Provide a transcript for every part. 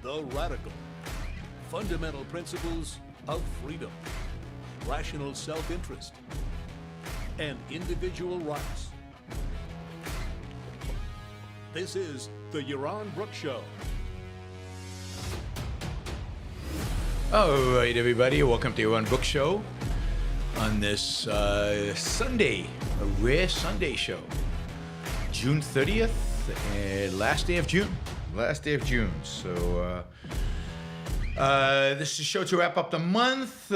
The radical, fundamental principles of freedom, rational self-interest, and individual rights. This is the Yaron Brook Show. All right, everybody, welcome to Yaron Brook Show on this Sunday, a rare Sunday show, June 30th, last day of June. So this is a show to wrap up the month,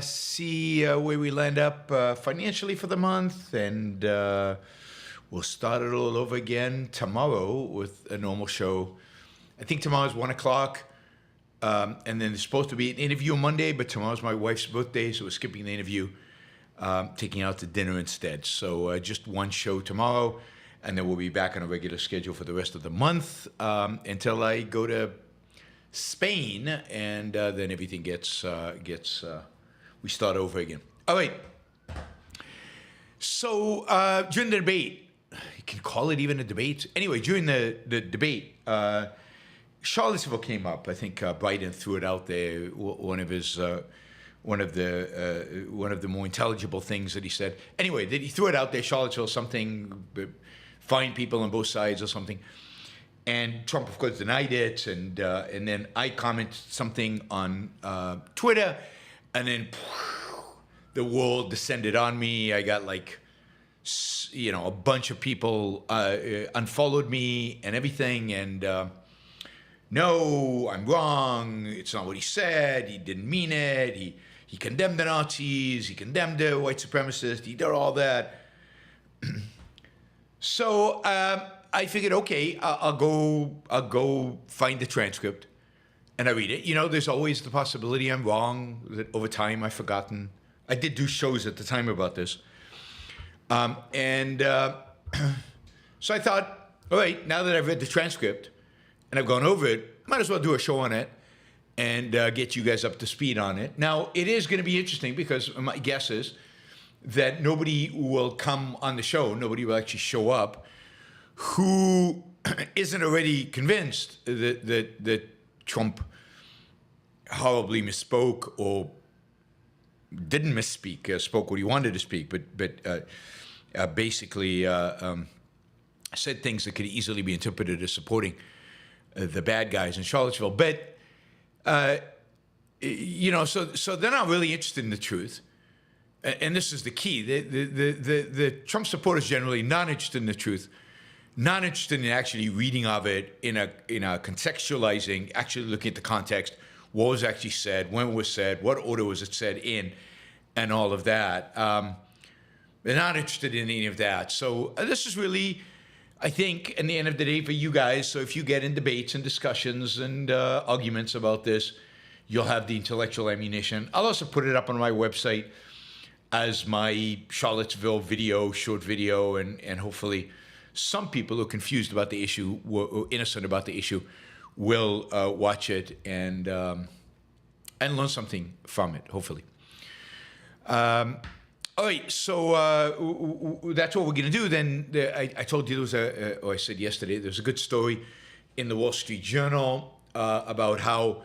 see where we land up financially for the month, and we'll start it all over again tomorrow with a normal show. I think tomorrow's 1 o'clock. And then there's supposed to be an interview on Monday, but tomorrow's my wife's birthday, so we're skipping the interview, taking out to dinner instead. So just one show tomorrow, and then we'll be back on a regular schedule for the rest of the month until I go to Spain, and then everything gets we start over again. All right. So during the debate, you can call it even a debate. Anyway, during the debate, Charlottesville came up. I think Biden threw it out there. One of the more intelligible things that he said. Anyway, he threw it out there. Charlottesville, something, fine people on both sides or something. And Trump, of course, denied it. And then I commented something on Twitter, and then the world descended on me. I got a bunch of people unfollowed me and everything, and. No, I'm wrong. It's not what he said. He didn't mean it. He condemned the Nazis. He condemned the white supremacists. He did all that. So I figured, okay, I'll go find the transcript, and I read it. You know, there's always the possibility I'm wrong. That over time I've forgotten. I did do shows at the time about this, so I thought, all right, now that I've read the transcript and I've gone over it, might as well do a show on it and get you guys up to speed on it. Now, it is going to be interesting because my guess is that nobody will come on the show, nobody will actually show up who isn't already convinced that Trump horribly misspoke or didn't misspeak, spoke what he wanted to speak, but basically said things that could easily be interpreted as supporting the bad guys in Charlottesville. But, so they're not really interested in the truth. And this is the key. The Trump supporters generally not interested in the truth, not interested in actually reading of it, in a contextualizing, actually looking at the context, what was actually said, when it was said, what order was it said in, and all of that. They're not interested in any of that. So this is really, I think, in the end of the day, for you guys, so if you get in debates and discussions and arguments about this, you'll have the intellectual ammunition. I'll also put it up on my website as my Charlottesville video, short video, and hopefully some people who are confused about the issue, or innocent about the issue, will watch it and learn something from it, hopefully. All right, so that's what we're going to do. Then I told you I said yesterday, there's a good story in the Wall Street Journal about how,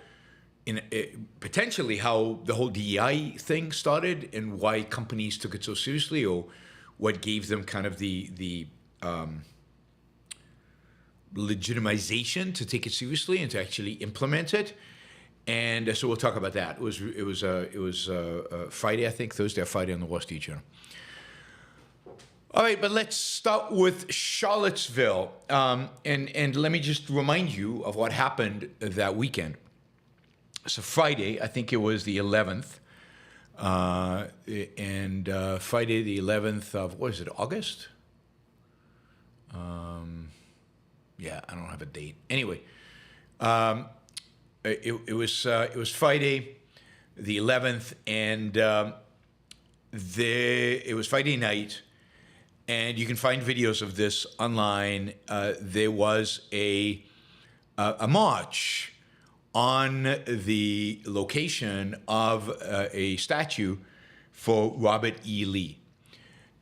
potentially how the whole DEI thing started and why companies took it so seriously, or what gave them kind of the legitimization to take it seriously and to actually implement it. And so we'll talk about that. It was Friday, I think, Thursday or Friday on the Wall Street Journal. All right, but let's start with Charlottesville. And let me just remind you of what happened that weekend. So Friday, I think it was the 11th. Friday the 11th of, what is it, August? Yeah, I don't have a date. Anyway, it was Friday, the 11th, and it was Friday night, and you can find videos of this online. There was a march on the location of a statue for Robert E. Lee.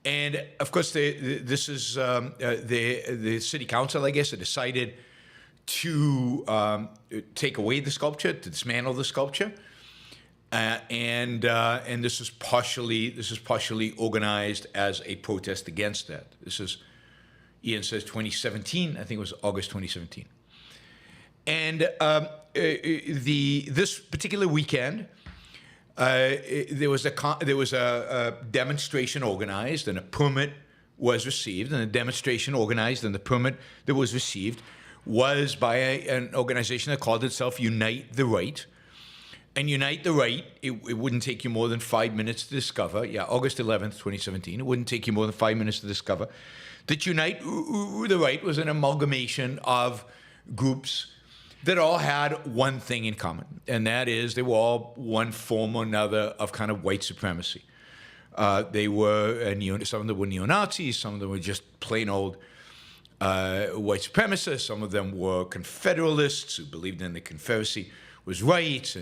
And of course, this is the city council, I guess, decided to take away the sculpture, to dismantle the sculpture, and this is partially organized as a protest against that. This is, Ian says, 2017. I think it was August 2017. And this particular weekend, there was a demonstration organized, and a permit was received, and the demonstration organized and the permit that was received was by an organization that called itself Unite the Right. And Unite the Right, it wouldn't take you more than 5 minutes to discover. Yeah, August 11th, 2017. It wouldn't take you more than 5 minutes to discover that Unite the Right was an amalgamation of groups that all had one thing in common, and that is they were all one form or another of kind of white supremacy. They were some of them were neo-Nazis, some of them were just plain old white supremacists, some of them were Confederalists who believed in the Confederacy was right,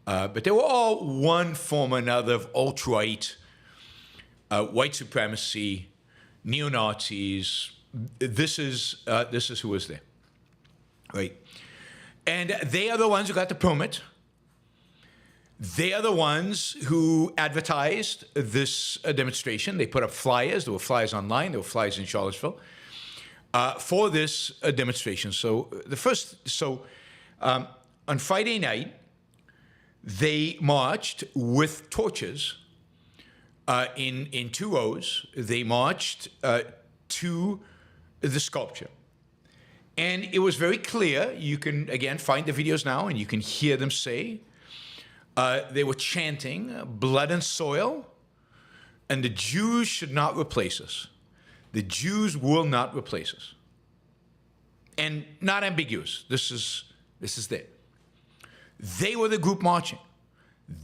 but they were all one form or another of alt-right, white supremacy, neo-Nazis. This is who was there, right? And they are the ones who got the permit. They are the ones who advertised this demonstration. They put up flyers. There were flyers online. There were flyers in Charlottesville for this demonstration. On Friday night, they marched with torches in 2 rows. They marched to the sculpture. And it was very clear. You can, again, find the videos now, and you can hear them say, they were chanting, blood and soil, and the Jews should not replace us. The Jews will not replace us. And not ambiguous. This is it. They were the group marching.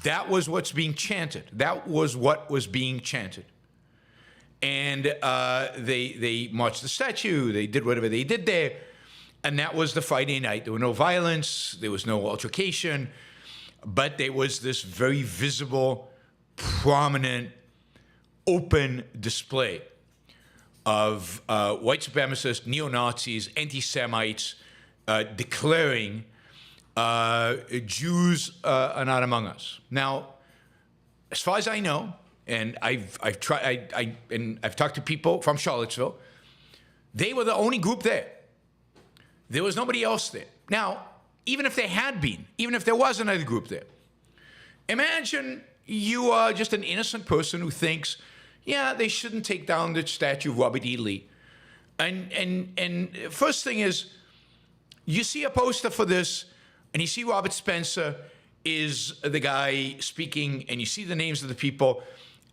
That was what's being chanted. That was what was being chanted. And they marched the statue. They did whatever they did there. And that was the Friday night. There was no violence. There was no altercation. But there was this very visible, prominent, open display of white supremacists, neo-Nazis, anti-Semites declaring Jews are not among us. Now, as far as I know, and I've talked to people from Charlottesville, they were the only group there. There was nobody else there. Now, even if there had been, even if there was another group there, imagine you are just an innocent person who thinks, yeah, they shouldn't take down the statue of Robert E. Lee. And first thing is, you see a poster for this, and you see Robert Spencer is the guy speaking, and you see the names of the people,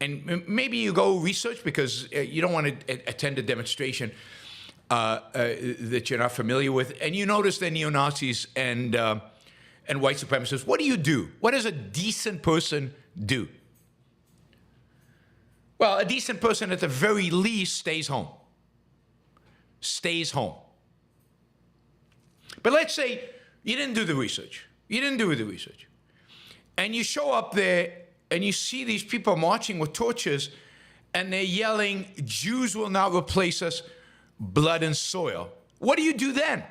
and maybe you go research because you don't want to attend a demonstration that you're not familiar with, and you notice they're neo-Nazis and white supremacists. What do? What does a decent person do? Well, a decent person at the very least stays home. Stays home. But let's say you didn't do the research. You didn't do the research. And you show up there and you see these people marching with torches and they're yelling, Jews will not replace us, blood and soil. What do you do then?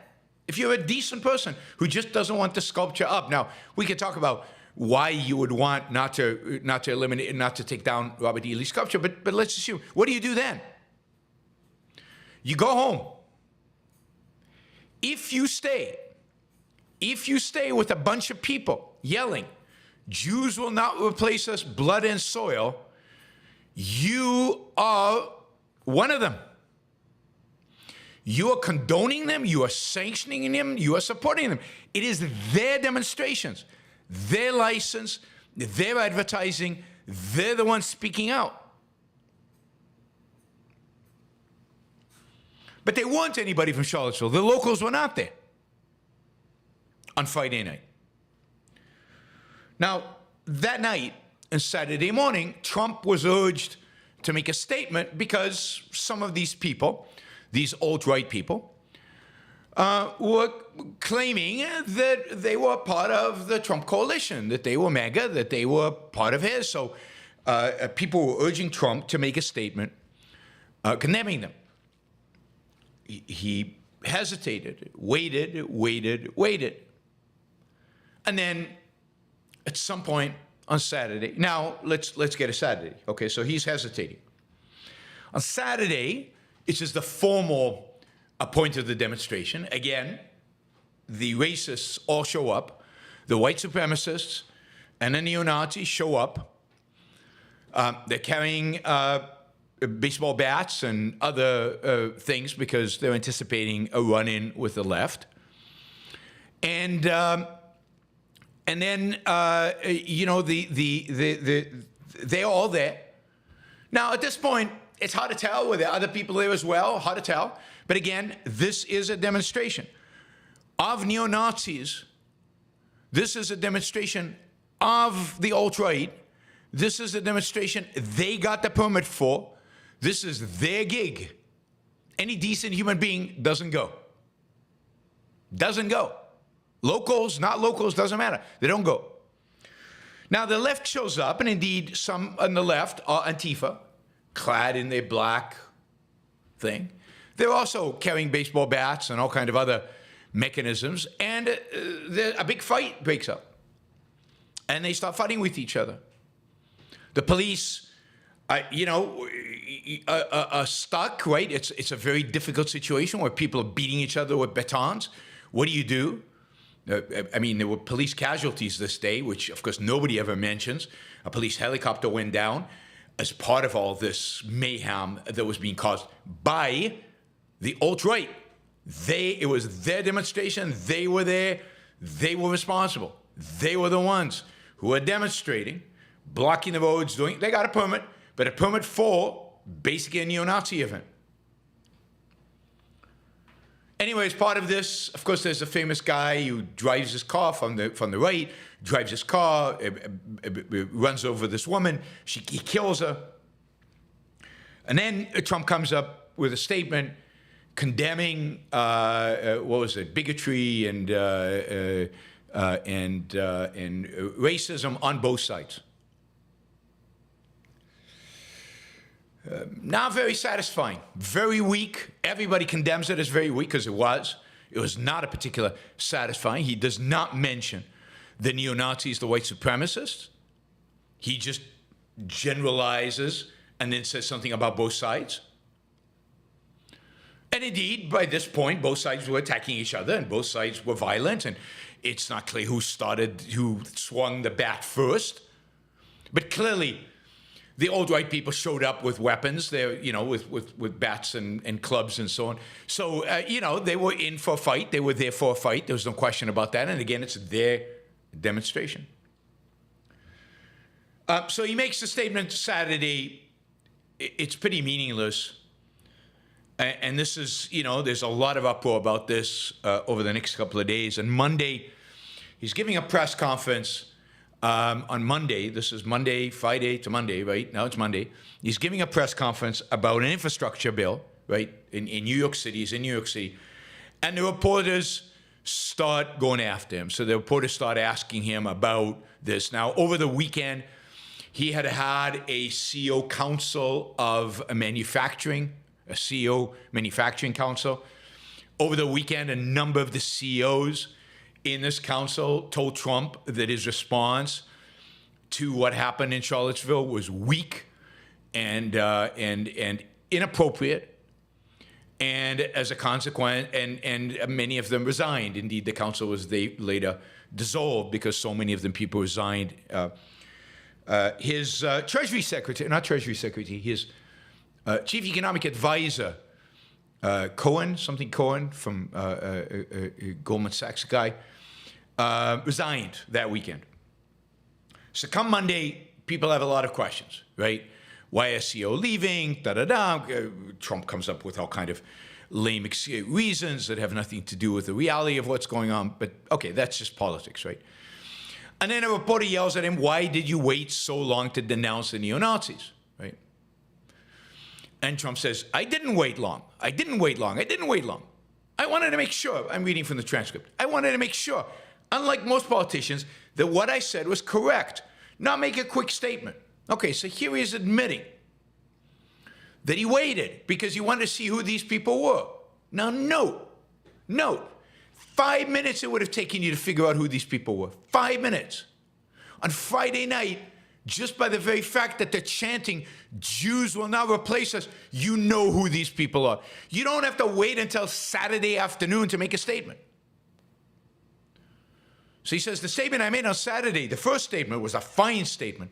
If you're a decent person who just doesn't want the sculpture up. Now, we could talk about why you would want not to eliminate, not to take down Robert E. Lee's sculpture, but let's assume, what do you do then? You go home. If you stay with a bunch of people yelling, Jews will not replace us, blood and soil, you are one of them. You are condoning them, you are sanctioning them, you are supporting them. It is their demonstrations, their license, their advertising, they're the ones speaking out. But there weren't anybody from Charlottesville. The locals were not there on Friday night. Now, that night and Saturday morning, Trump was urged to make a statement because some of these people, these alt-right people, were claiming that they were part of the Trump coalition, that they were MAGA, that they were part of his. So people were urging Trump to make a statement condemning them. He hesitated, waited. And then at some point on Saturday, now let's get a Saturday. Okay, so he's hesitating. On Saturday, it's just the formal point of the demonstration. Again, the racists all show up. The white supremacists and the neo-Nazis show up. They're carrying baseball bats and other things because they're anticipating a run-in with the left. And then they're all there. Now at this point, it's hard to tell. Were there other people there as well? Hard to tell. But again, this is a demonstration of neo-Nazis. This is a demonstration of the alt-right. This is a demonstration they got the permit for. This is their gig. Any decent human being doesn't go. Doesn't go. Locals, not locals, doesn't matter. They don't go. Now the left shows up, and indeed some on the left are Antifa, clad in their black thing. They're also carrying baseball bats and all kind of other mechanisms, and a big fight breaks up. And they start fighting with each other. The police, are stuck, right? It's a very difficult situation where people are beating each other with batons. What do? There were police casualties this day, which of course nobody ever mentions. A police helicopter went down as part of all this mayhem that was being caused by the alt-right. It was their demonstration. They were there. They were responsible. They were the ones who were demonstrating, blocking the roads, they got a permit, but a permit for basically a neo-Nazi event. Anyway, as part of this, of course, there's a famous guy who drives his car from the right, drives his car, runs over this woman. He kills her. And then Trump comes up with a statement condemning, bigotry and racism on both sides. Not very satisfying, very weak. Everybody condemns it as very weak because it was. It was not a particular satisfying. He does not mention the neo-Nazis, the white supremacists. He just generalizes and then says something about both sides. And indeed, by this point, both sides were attacking each other and both sides were violent. And it's not clear who swung the bat first. But clearly, the alt-right people showed up with weapons, with bats and clubs and so on. So, they were in for a fight. They were there for a fight. There was no question about that. And again, it's their demonstration. So he makes the statement Saturday. It's pretty meaningless. And this is, there's a lot of uproar about this over the next couple of days. And Monday, he's giving a press conference. On Monday, this is Monday, Friday to Monday, right? Now it's Monday. He's giving a press conference about an infrastructure bill, right? In New York City. He's in New York City. And the reporters start going after him. So the reporters start asking him about this. Now, over the weekend, he had a CEO council of manufacturing, a CEO manufacturing council. Over the weekend, a number of the CEOs in this council told Trump that his response to what happened in Charlottesville was weak and inappropriate, and as a consequence, and many of them resigned. Indeed, the council was later dissolved because so many of them people resigned. His Treasury Secretary, not Treasury Secretary, his Chief Economic Advisor, Cohen from Goldman Sachs guy, resigned that weekend. So come Monday, people have a lot of questions, right? Why is CEO leaving? Trump comes up with all kind of lame reasons that have nothing to do with the reality of what's going on. But okay, that's just politics, right? And then a reporter yells at him, "Why did you wait so long to denounce the neo-Nazis?" Right? And Trump says, I didn't wait long. I wanted to make sure, I'm reading from the transcript, I wanted to make sure, unlike most politicians, that what I said was correct, not make a quick statement. Okay, so here he is admitting that he waited because he wanted to see who these people were. Now note, Note, 5 minutes it would have taken you to figure out who these people were. 5 minutes. On Friday night, just by the very fact that they're chanting, Jews will now replace us, you know who these people are. You don't have to wait until Saturday afternoon to make a statement. So he says, the statement I made on Saturday, the first statement was a fine statement.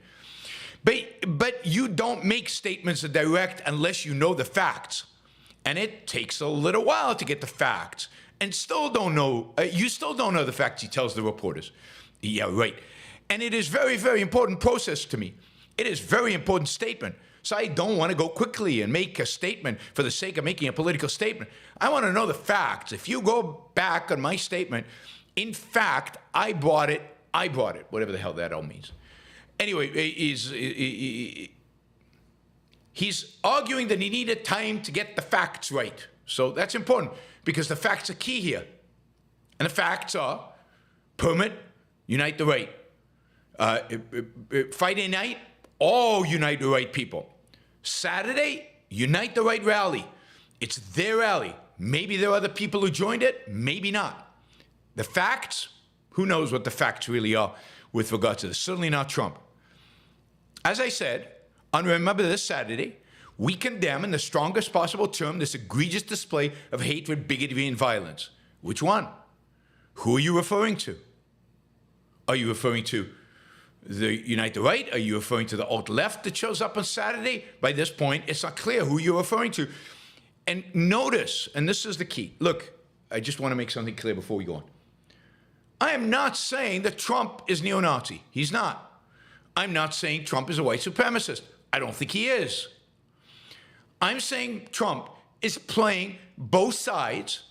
But you don't make statements that direct unless you know the facts. And it takes a little while to get the facts. And still don't know, you still don't know the facts, he tells the reporters. Yeah, right. And it is very, very important process to me. It is very important statement. So I don't want to go quickly and make a statement for the sake of making a political statement. I want to know the facts. If you go back on my statement, in fact, I brought it, whatever the hell that all means. Anyway, he's arguing that he needed time to get the facts right. So that's important because the facts are key here. And the facts are permit, unite the right. Friday night, all unite the right people. Saturday, unite the right rally. It's their rally. Maybe there are other people who joined it, maybe not. The facts, who knows what the facts really are with regard to this. Certainly not Trump. As I said, on Remember This Saturday, we condemn in the strongest possible term this egregious display of hatred, bigotry, and violence. Which one? Who are you referring to? Are you referring to the Unite the Right? Are you referring to the alt-left that shows up on Saturday? By this point, it's not clear who you're referring to. And notice, and this is the key. Look, I just want to make something clear before we go on. I am not saying that Trump is neo-Nazi. He's not. I'm not saying Trump is a white supremacist. I don't think he is. I'm saying Trump is playing both sides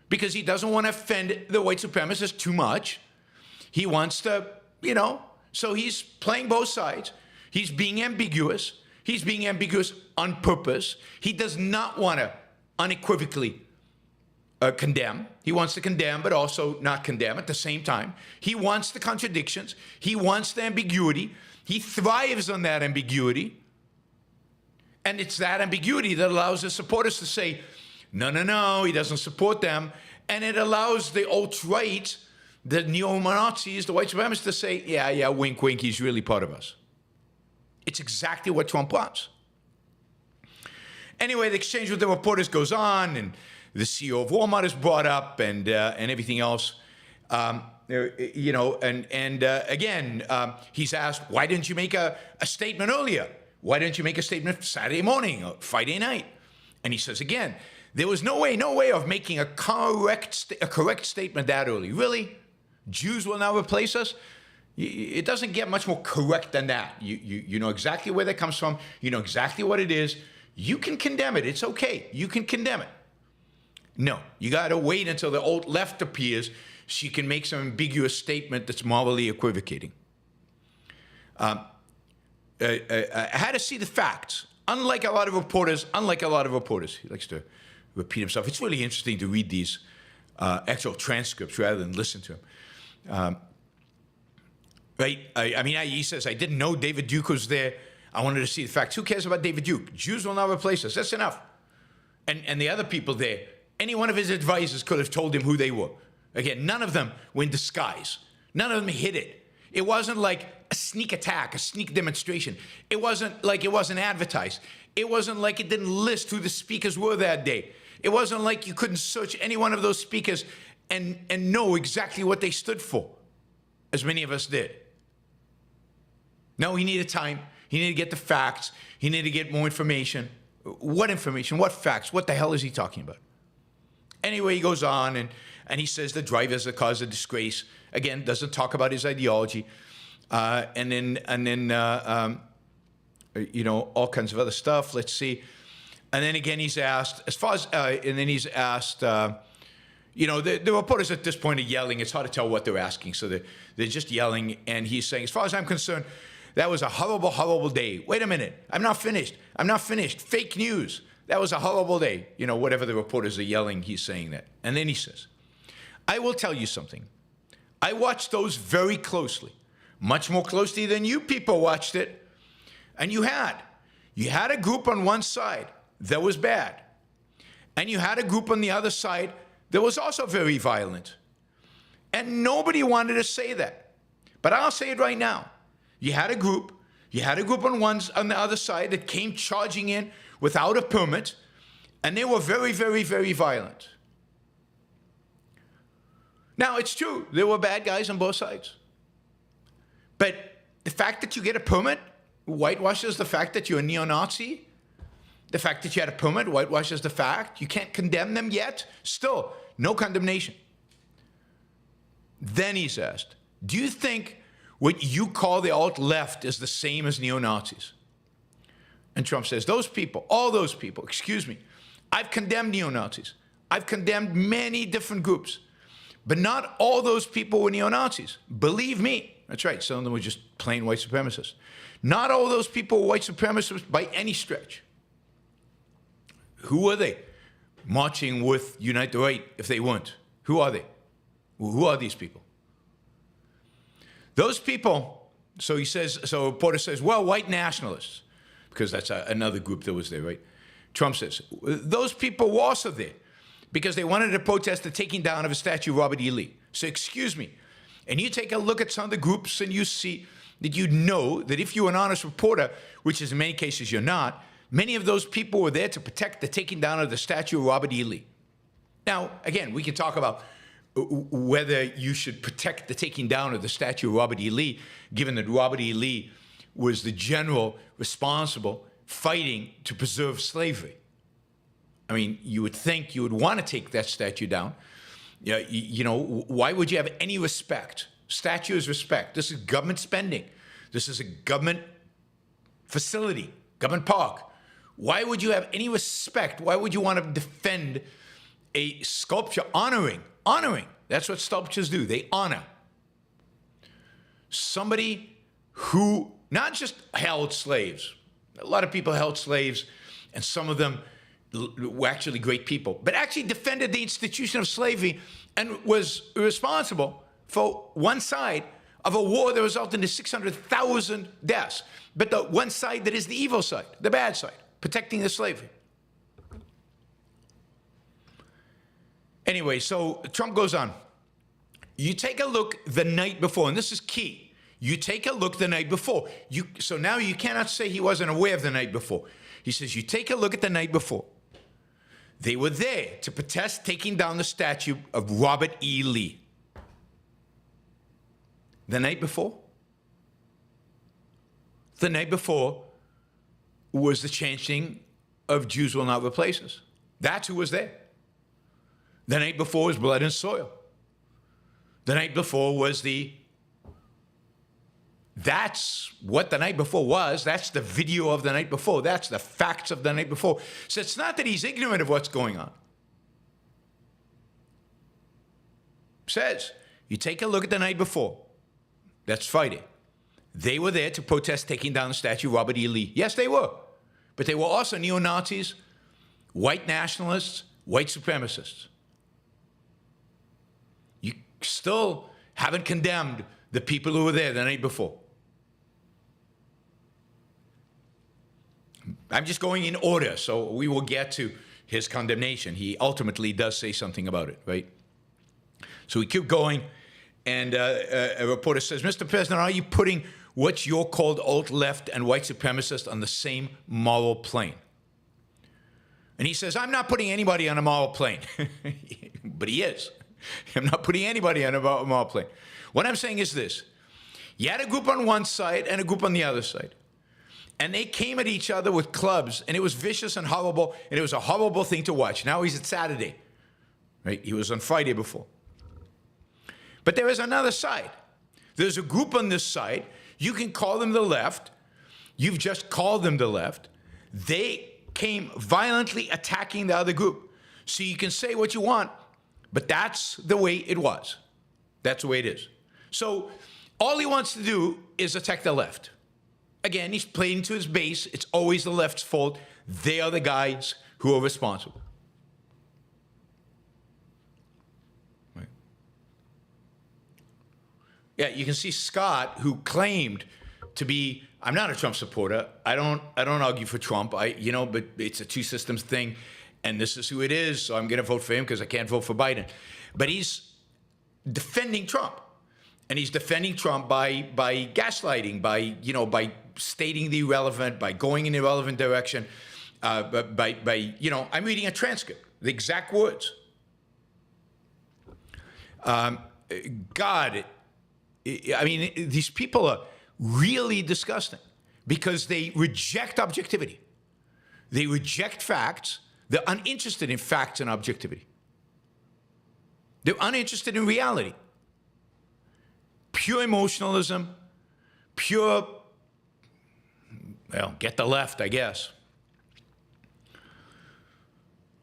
because he doesn't want to offend the white supremacists too much. He wants to, so he's playing both sides. He's being ambiguous. He's being ambiguous on purpose. He does not want to unequivocally condemn. He wants to condemn, but also not condemn at the same time. He wants the contradictions. He wants the ambiguity. He thrives on that ambiguity. And it's that ambiguity that allows his supporters to say, no, he doesn't support them. And it allows the alt-right, the neo-Nazis, the white supremacists to say, yeah, wink, wink, he's really part of us. It's exactly what Trump wants. Anyway, the exchange with the reporters goes on, and the CEO of Walmart is brought up, and everything else. Again, he's asked, why didn't you make a statement earlier? Why didn't you make a statement Saturday morning or Friday night? And he says again, there was no way of making a correct statement that early. Really? Jews will now replace us? It doesn't get much more correct than that. You know exactly where that comes from. You know exactly what it is. You can condemn it. It's okay. You can condemn it. No, you got to wait until the alt-left appears so you can make some ambiguous statement that's morally equivocating. I had to see the facts. Unlike a lot of reporters, he likes to repeat himself. It's really interesting to read these actual transcripts rather than listen to him. Right? He says, I didn't know David Duke was there. I wanted to see the facts. Who cares about David Duke? Jews will not replace us. That's enough. And the other people there, any one of his advisors could have told him who they were. Again, none of them were in disguise. None of them hid it. It wasn't like a sneak attack, a sneak demonstration. It wasn't like it wasn't advertised. It wasn't like it didn't list who the speakers were that day. It wasn't like you couldn't search any one of those speakers and know exactly what they stood for, as many of us did. No, he needed time. He needed to get the facts. He needed to get more information. What information? What facts? What the hell is he talking about? Anyway, he goes on and he says the drivers that caused the disgrace. Again, doesn't talk about his ideology. And then all kinds of other stuff. Let's see. And then again, he's asked, the reporters at this point are yelling. It's hard to tell what they're asking. So they're just yelling. And he's saying, as far as I'm concerned, that was a horrible, horrible day. Wait a minute. I'm not finished. Fake news. That was a horrible day. Whatever the reporters are yelling, he's saying that. And then he says, I will tell you something. I watched those very closely, much more closely than you people watched it. And you had a group on one side that was bad. And you had a group on the other side that was also very violent. And nobody wanted to say that. But I'll say it right now. You had a group on the other side that came charging in without a permit, and they were very, very, very violent. Now, it's true, there were bad guys on both sides. But the fact that you get a permit whitewashes the fact that you're a neo-Nazi. The fact that you had a permit whitewashes the fact. You can't condemn them yet. Still, no condemnation. Then he's asked, do you think what you call the alt-left is the same as neo-Nazis? And Trump says, those people, all those people, excuse me, I've condemned neo-Nazis. I've condemned many different groups. But not all those people were neo-Nazis. Believe me. That's right, some of them were just plain white supremacists. Not all those people were white supremacists by any stretch. Who were they marching with Unite the Right if they weren't? Who are they? Who are these people? Those people, so Porter says, well, white nationalists, because that's another group that was there, right? Trump says, those people were also there because they wanted to protest the taking down of a statue of Robert E. Lee. So excuse me, and you take a look at some of the groups and you see that you know that if you're an honest reporter, which is in many cases you're not, many of those people were there to protect the taking down of the statue of Robert E. Lee. Now, again, we can talk about whether you should protect the taking down of the statue of Robert E. Lee, given that Robert E. Lee was the general responsible fighting to preserve slavery. I mean, you would think you would want to take that statue down. You know, why would you have any respect? Statue is respect. This is government spending. This is a government facility, government park. Why would you have any respect? Why would you want to defend a sculpture honoring? That's what sculptures do. They honor somebody who not just held slaves. A lot of people held slaves, and some of them were actually great people, but actually defended the institution of slavery and was responsible for one side of a war that resulted in 600,000 deaths. But the one side that is the evil side, the bad side, protecting the slavery. Anyway, so Trump goes on. You take a look the night before, and this is key. You take a look the night before. So now you cannot say he wasn't aware of the night before. He says, you take a look at the night before. They were there to protest taking down the statue of Robert E. Lee. The night before? The night before was the chanting of Jews will not replace us. That's who was there. The night before was blood and soil. The night before was that's what the night before was. That's the video of the night before. That's the facts of the night before. So it's not that he's ignorant of what's going on. Says, you take a look at the night before. That's Friday. They were there to protest taking down the statue of Robert E. Lee. Yes, they were. But they were also neo-Nazis, white nationalists, white supremacists. You still haven't condemned the people who were there the night before. I'm just going in order, so we will get to his condemnation. He ultimately does say something about it, right? So we keep going, and a reporter says, Mr. President, are you putting what you're called alt-left and white supremacist on the same moral plane? And he says, I'm not putting anybody on a moral plane. But he is. I'm not putting anybody on a moral plane. What I'm saying is this. You had a group on one side and a group on the other side. And they came at each other with clubs, and it was vicious and horrible, and it was a horrible thing to watch. Now he's at Saturday, right? He was on Friday before. But there is another side. There's a group on this side. You can call them the left. You've just called them the left. They came violently attacking the other group. So you can say what you want, but that's the way it was. That's the way it is. So all he wants to do is attack the left. Again, he's playing to his base. It's always the left's fault. They are the guys who are responsible. Right. Yeah, you can see Scott, who claimed to be, I'm not a Trump supporter. I don't argue for Trump. But it's a two systems thing. and this is who it is, so I'm going to vote for him because I can't vote for Biden. But he's defending Trump. And he's defending Trump by gaslighting, by stating the irrelevant, by going in the irrelevant direction, I'm reading a transcript, the exact words. God, I mean, these people are really disgusting because they reject objectivity. They reject facts. They're uninterested in facts and objectivity. They're uninterested in reality. Pure emotionalism, pure, well, get the left, I guess.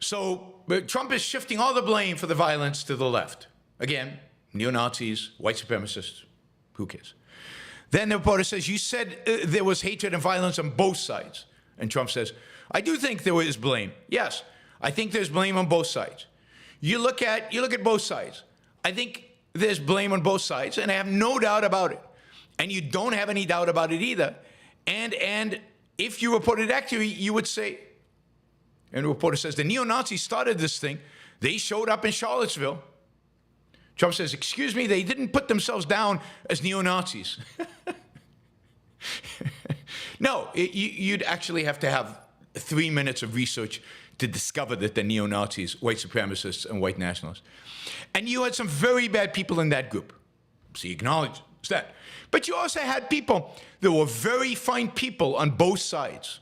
So Trump is shifting all the blame for the violence to the left. Again, neo-Nazis, white supremacists, who cares? Then the reporter says, you said there was hatred and violence on both sides. And Trump says, I do think there is blame. Yes, I think there's blame on both sides. You look at both sides. I think there's blame on both sides, and I have no doubt about it. And you don't have any doubt about it either. And if you reported accurately, you would say, and the reporter says, the neo-Nazis started this thing. They showed up in Charlottesville. Trump says, excuse me, they didn't put themselves down as neo-Nazis. No, you'd actually have to have 3 minutes of research to discover that they're neo-Nazis, white supremacists, and white nationalists. And you had some very bad people in that group. So you acknowledge that. But you also had people that were very fine people on both sides.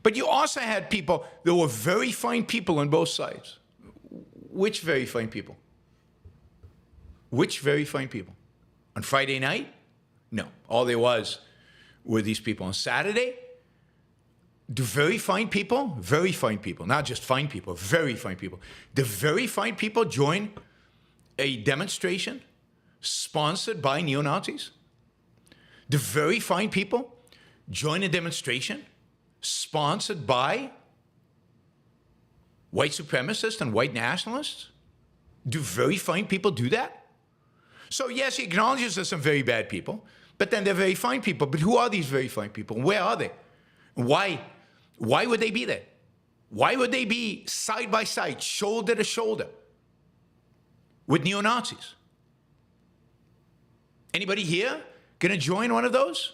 But you also had people that were very fine people on both sides. Which very fine people? Which very fine people? On Friday night? No. All there was were these people. On Saturday? Do very fine people, not just fine people, very fine people, do very fine people join a demonstration sponsored by neo-Nazis? Do very fine people join a demonstration sponsored by white supremacists and white nationalists? Do very fine people do that? So yes, he acknowledges there's some very bad people, but then they're very fine people. But who are these very fine people? Where are they? Why would they be there? Why would they be side by side, shoulder to shoulder with neo-Nazis? Anybody here gonna join one of those?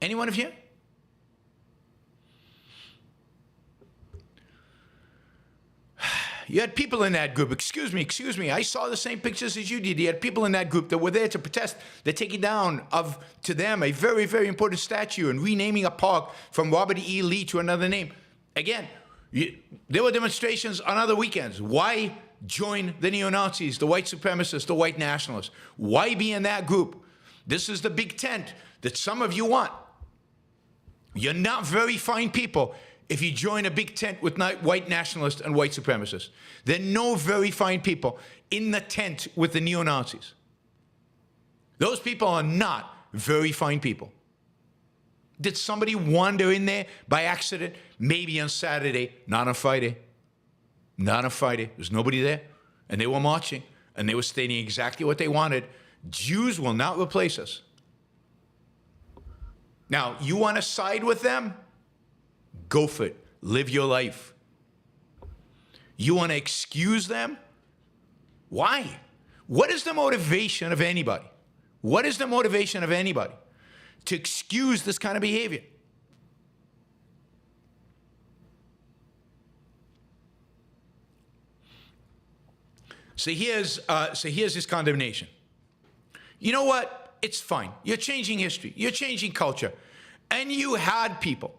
Anyone of you? You had people in that group, excuse me, I saw the same pictures as you did. You had people in that group that were there to protest. They're taking down to them, a very, very important statue and renaming a park from Robert E. Lee to another name. Again, there were demonstrations on other weekends. Why join the neo-Nazis, the white supremacists, the white nationalists? Why be in that group? This is the big tent that some of you want. You're not very fine people if you join a big tent with white nationalists and white supremacists. There are no very fine people in the tent with the neo-Nazis. Those people are not very fine people. Did somebody wander in there by accident? Maybe on Saturday, not on Friday. Not on Friday. There's nobody there. And they were marching, and they were stating exactly what they wanted. Jews will not replace us. Now, you want to side with them? Go for it. Live your life. You want to excuse them? Why? What is the motivation of anybody? What is the motivation of anybody to excuse this kind of behavior? So here's his condemnation. You know what? It's fine. You're changing history. You're changing culture. And you had people.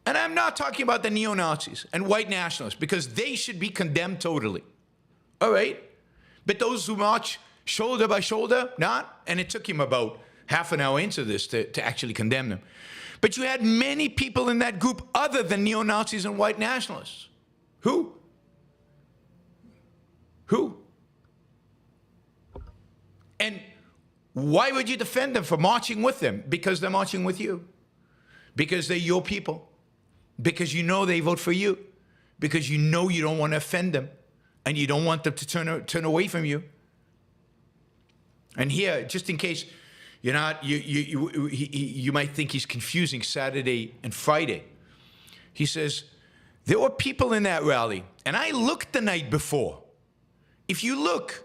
And I'm not talking about the neo-Nazis and white nationalists because they should be condemned totally. All right? But those who march shoulder by shoulder, not. And it took him about half an hour into this to actually condemn them. But you had many people in that group other than neo-Nazis and white nationalists. Who? Who? And why would you defend them for marching with them? Because they're marching with you. Because they're your people. Because you know they vote for you. Because you know you don't want to offend them. And you don't want them to turn away from you. And here, just in case You're not. You might think he's confusing Saturday and Friday. He says there were people in that rally, and I looked the night before. If you look,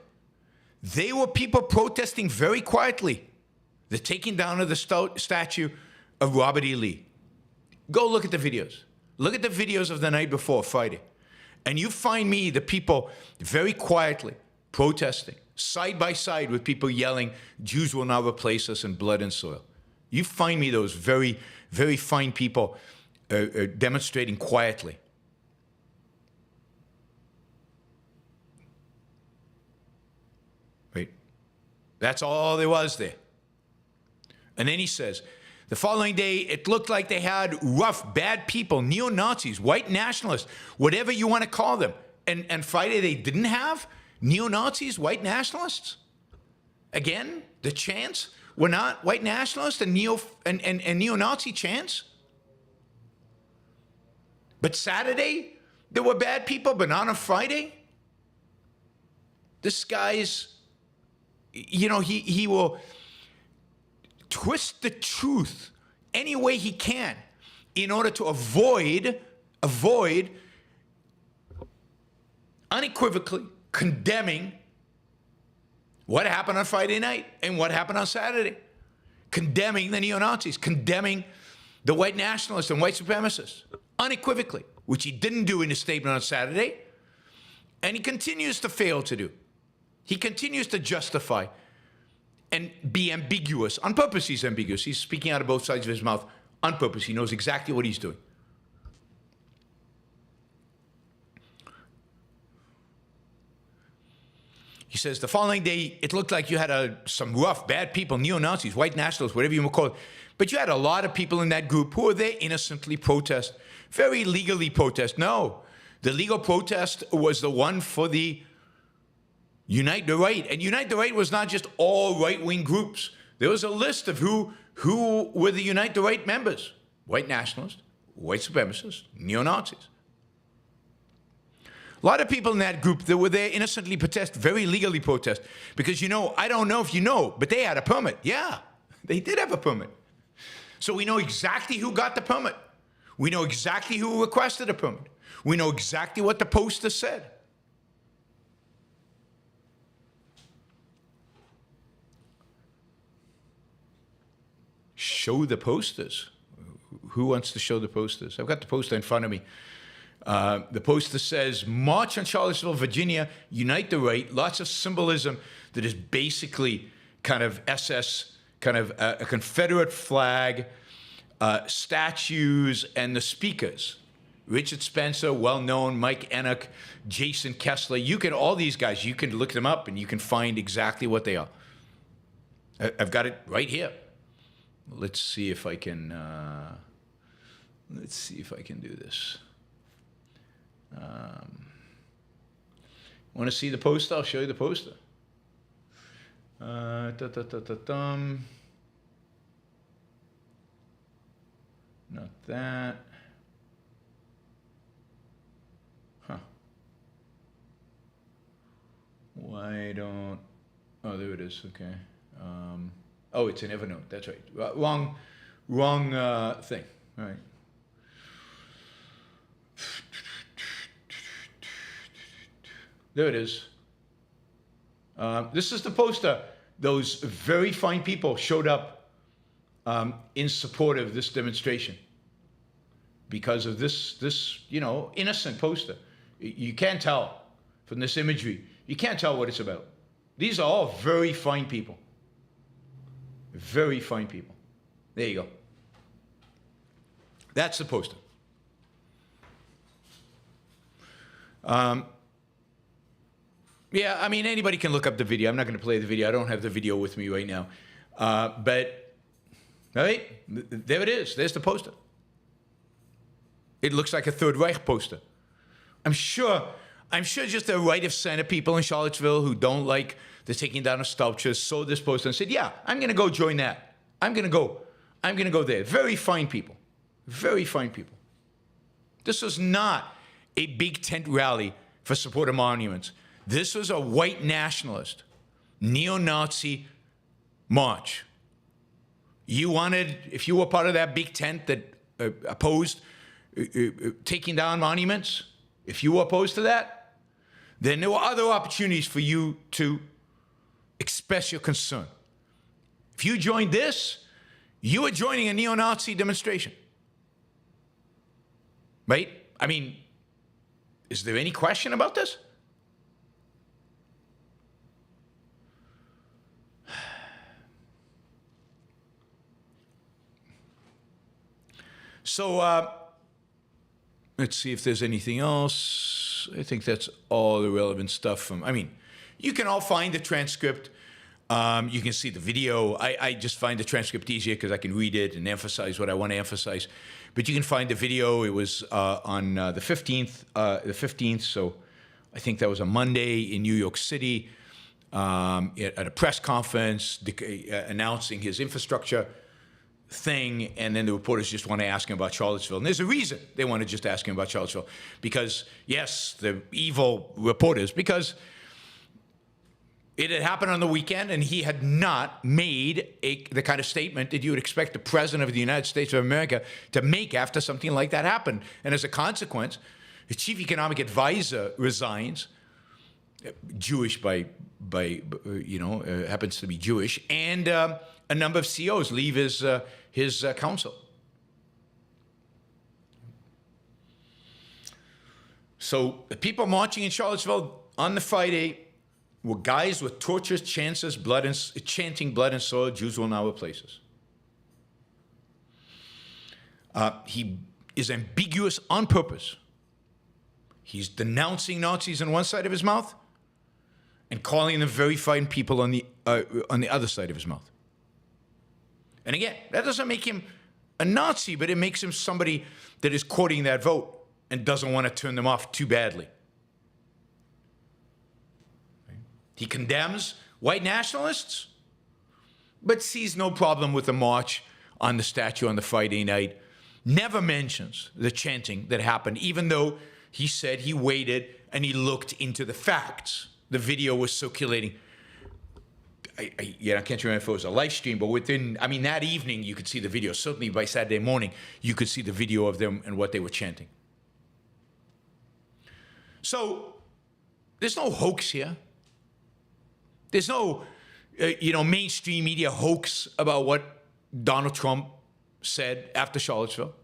they were people protesting very quietly the taking down of the statue of Robert E. Lee. Go look at the videos. Look at the videos of the night before, Friday. And you find me, the people, very quietly protesting, side by side with people yelling, Jews will not replace us in blood and soil. You find me those very, very fine people demonstrating quietly. Right? That's all there was there. And then he says, the following day, it looked like they had rough, bad people, neo-Nazis, white nationalists, whatever you want to call them. And Friday they didn't have neo-Nazis, white nationalists? Again, the chants were not white nationalists and neo-Nazi chants? But Saturday, there were bad people, but not on Friday? This guy's, he will twist the truth any way he can in order to avoid unequivocally condemning what happened on Friday night and what happened on Saturday. Condemning the neo-Nazis, condemning the white nationalists and white supremacists, unequivocally, which he didn't do in his statement on Saturday, and he continues to fail to do. He continues to justify and be ambiguous. On purpose, he's ambiguous. He's speaking out of both sides of his mouth on purpose. He knows exactly what he's doing. He says, the following day, it looked like you had some rough, bad people, neo-Nazis, white nationalists, whatever you want to call it. But you had a lot of people in that group who were there innocently protest, very legally protest. No, the legal protest was the one for the Unite the Right. And Unite the Right was not just all right-wing groups. There was a list of who were the Unite the Right members. White nationalists, white supremacists, neo-Nazis. A lot of people in that group that were there innocently protest, very legally protest. Because, I don't know if you know, but they had a permit. Yeah, they did have a permit. So we know exactly who got the permit. We know exactly who requested a permit. We know exactly what the poster said. Show the posters. Who wants to show the posters? I've got the poster in front of me. The poster says, March on Charlottesville, Virginia, Unite the Right. Lots of symbolism that is basically kind of SS, kind of a Confederate flag, statues, and the speakers. Richard Spencer, well-known, Mike Enoch, Jason Kessler. All these guys, you can look them up and you can find exactly what they are. I've got it right here. Let's see if I can do this. Want to see the poster? I'll show you the poster. Not that. Huh. Why don't... Oh, there it is. Okay. Oh, it's in Evernote. That's right. Wrong thing. All right. There it is. This is the poster. Those very fine people showed up in support of this demonstration because of this innocent poster. You can't tell from this imagery. You can't tell what it's about. These are all very fine people. Very fine people. There you go. That's the poster. Yeah, I mean, anybody can look up the video. I'm not going to play the video. I don't have the video with me right now. But, all right, there it is. There's the poster. It looks like a Third Reich poster. I'm sure just the right of center people in Charlottesville who don't like the taking down of sculptures saw this poster and said, yeah, I'm going to go join that. I'm going to go there. Very fine people. Very fine people. This was not a big tent rally for support of monuments. This was a white nationalist, neo-Nazi march if you were part of that big tent that opposed taking down monuments, if you were opposed to that, then there were other opportunities for you to express your concern. If you joined this, you were joining a neo-Nazi demonstration. Right? I mean, is there any question about this? So, let's see if there's anything else. I think that's all the relevant stuff from, you can all find the transcript. You can see the video. I just find the transcript easier because I can read it and emphasize what I want to emphasize. But you can find the video. It was on the 15th. So I think that was a Monday in New York City at a press conference announcing his infrastructure thing, and then the reporters just want to ask him about Charlottesville. And there's a reason they want to just ask him about Charlottesville. Because, yes, the evil reporters, because it had happened on the weekend, and he had not made the kind of statement that you would expect the President of the United States of America to make after something like that happened. And as a consequence, the chief economic advisor resigns, Jewish happens to be Jewish, and a number of CEOs leave his council. So the people marching in Charlottesville on the Friday were guys with torches, chanting blood and soil. Jews will now replace us. He is ambiguous on purpose. He's denouncing Nazis on one side of his mouth and calling them very fine people on the other side of his mouth. And again, that doesn't make him a Nazi, but it makes him somebody that is courting that vote and doesn't want to turn them off too badly. He condemns white nationalists, but sees no problem with the march on the statue on the Friday night. Never mentions the chanting that happened, even though he said he waited and he looked into the facts. The video was circulating. I can't remember if it was a live stream, but that evening you could see the video. Certainly by Saturday morning, you could see the video of them and what they were chanting. So there's no hoax here. There's no, mainstream media hoax about what Donald Trump said after Charlottesville.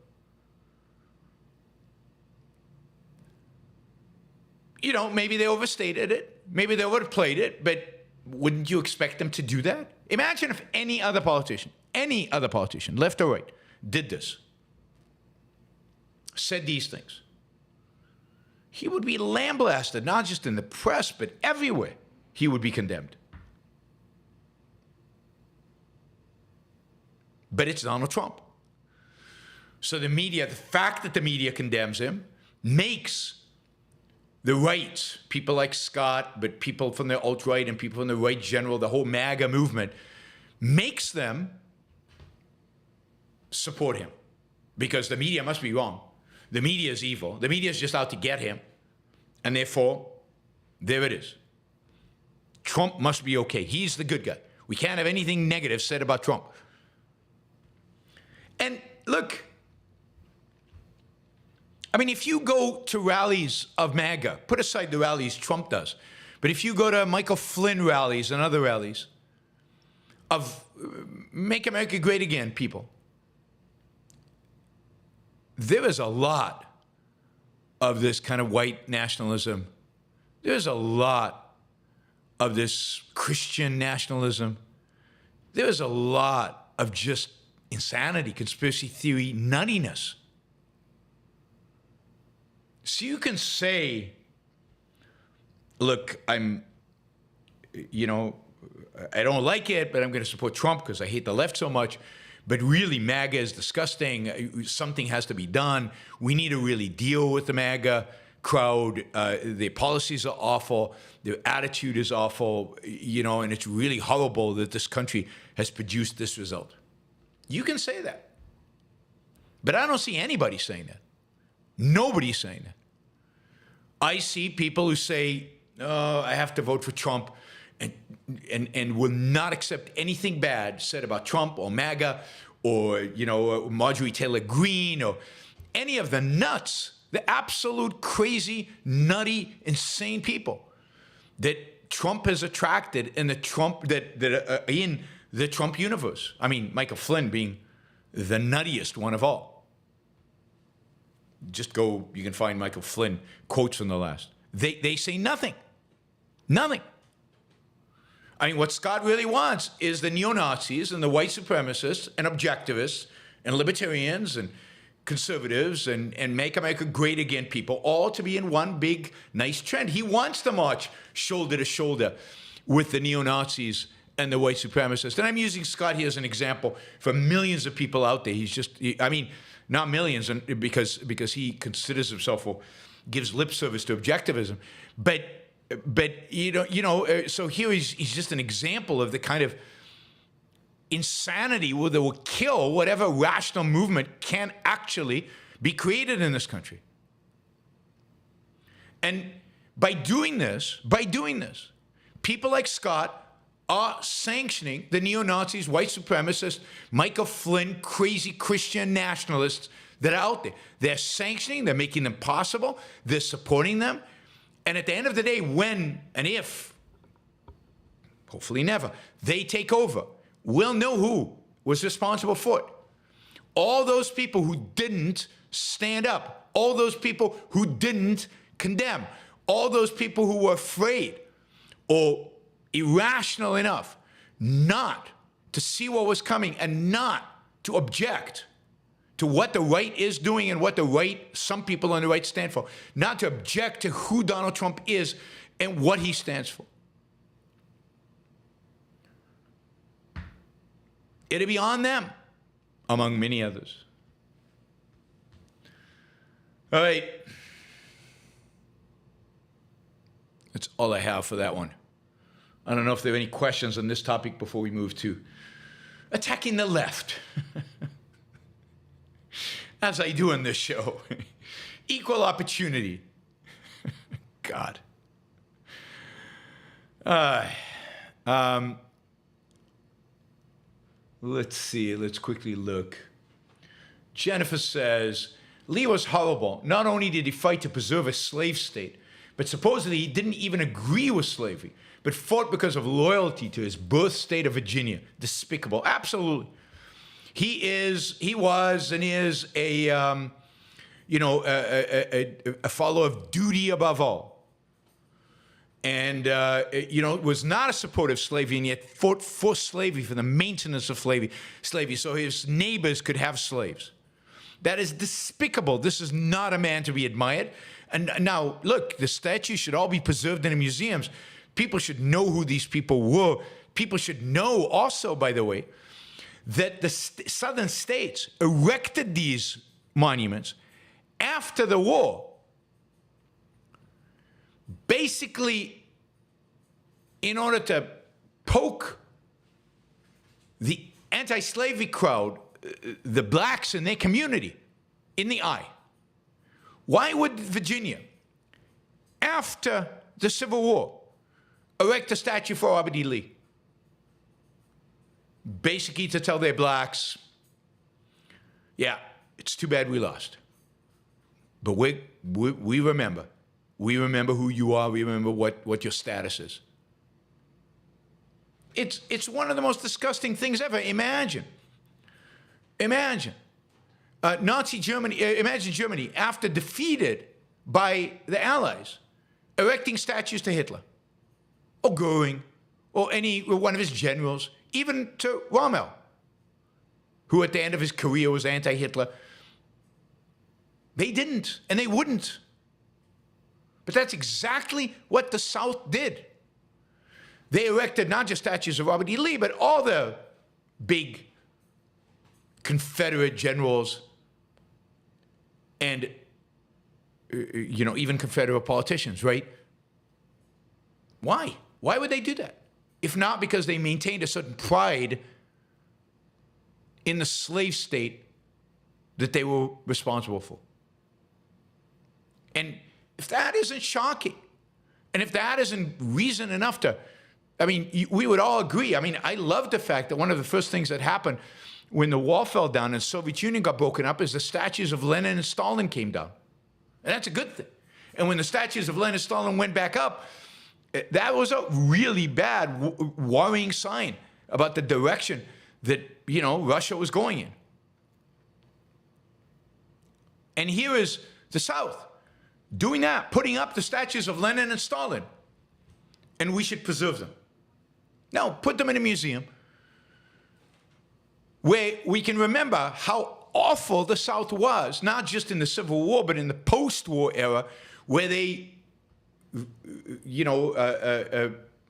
Maybe they overstated it. Maybe they overplayed it, but wouldn't you expect them to do that? Imagine if any other politician, left or right, did this, said these things. He would be lambasted, not just in the press, but everywhere. He would be condemned. But it's Donald Trump. So the fact that the media condemns him makes the right, people like Scott, but people from the alt-right and people from the right general, the whole MAGA movement, makes them support him. Because the media must be wrong. The media is evil. The media is just out to get him. And therefore, there it is. Trump must be okay. He's the good guy. We can't have anything negative said about Trump. And look, if you go to rallies of MAGA, put aside the rallies Trump does, but if you go to Michael Flynn rallies and other rallies of Make America Great Again people, there is a lot of this kind of white nationalism. There's a lot of this Christian nationalism. There's a lot of just insanity, conspiracy theory, nuttiness. So you can say, look, I don't like it, but I'm going to support Trump because I hate the left so much. But really, MAGA is disgusting. Something has to be done. We need to really deal with the MAGA crowd. Their policies are awful. Their attitude is awful, and it's really horrible that this country has produced this result. You can say that. But I don't see anybody saying that. Nobody's saying that. I see people who say, oh, I have to vote for Trump and will not accept anything bad said about Trump or MAGA or, Marjorie Taylor Greene or any of the nuts, the absolute crazy, nutty, insane people that Trump has attracted in the in the Trump universe. I mean, Michael Flynn being the nuttiest one of all. Just go, you can find Michael Flynn quotes from the last. They say nothing. Nothing. I mean, what Scott really wants is the neo-Nazis and the white supremacists and objectivists and libertarians and conservatives and Make America Great Again people all to be in one big, nice trend. He wants to march shoulder to shoulder with the neo-Nazis and the white supremacists. And I'm using Scott here as an example for millions of people out there. Not millions, because he considers himself or gives lip service to objectivism, but so here he's just an example of the kind of insanity that will kill whatever rational movement can actually be created in this country. And by doing this, people like Scott are sanctioning the neo-Nazis, white supremacists, Michael Flynn, crazy Christian nationalists that are out there. They're sanctioning, they're making them possible, they're supporting them. And at the end of the day, when and if, hopefully never, they take over, we'll know who was responsible for it. All those people who didn't stand up, all those people who didn't condemn, all those people who were afraid or irrational enough not to see what was coming and not to object to what the right is doing and what some people on the right stand for, not to object to who Donald Trump is and what he stands for. It'll be on them, among many others. All right. That's all I have for that one. I don't know if there are any questions on this topic before we move to attacking the left. As I do on this show. Equal opportunity. God. Let's see. Let's quickly look. Jennifer says, Lee was horrible. Not only did he fight to preserve a slave state, but supposedly he didn't even agree with slavery, but fought because of loyalty to his birth state of Virginia. Despicable. Absolutely. He was and is a follower of duty above all. And, was not a supporter of slavery and yet fought for slavery, for the maintenance of slavery, so his neighbors could have slaves. That is despicable. This is not a man to be admired. And now, look, the statues should all be preserved in the museums. People should know who these people were. People should know also, by the way, that the southern states erected these monuments after the war, basically in order to poke the anti-slavery crowd, the blacks in their community, in the eye. Why would Virginia, after the Civil War, erect a statue for Robert E. Lee? Basically to tell their blacks, yeah, it's too bad we lost. But we remember. We remember who you are. We remember what your status is. It's one of the most disgusting things ever. Imagine. Nazi Germany, imagine Germany, after defeated by the Allies, erecting statues to Hitler, or Goering, or any one of his generals, even to Rommel, who at the end of his career was anti-Hitler. They didn't, and they wouldn't. But that's exactly what the South did. They erected not just statues of Robert E. Lee, but all the big Confederate generals and, even Confederate politicians, right? Why? Why would they do that? If not because they maintained a certain pride in the slave state that they were responsible for. And if that isn't shocking, and if that isn't reason enough to I mean, we would all agree. I mean, I love the fact that one of the first things that happened when the wall fell down and the Soviet Union got broken up is the statues of Lenin and Stalin came down. And that's a good thing. And when the statues of Lenin and Stalin went back up, that was a really bad, worrying sign about the direction that, Russia was going in. And here is the South doing that, putting up the statues of Lenin and Stalin. And we should preserve them. No, put them in a museum where we can remember how awful the South was, not just in the Civil War, but in the post-war era, where they,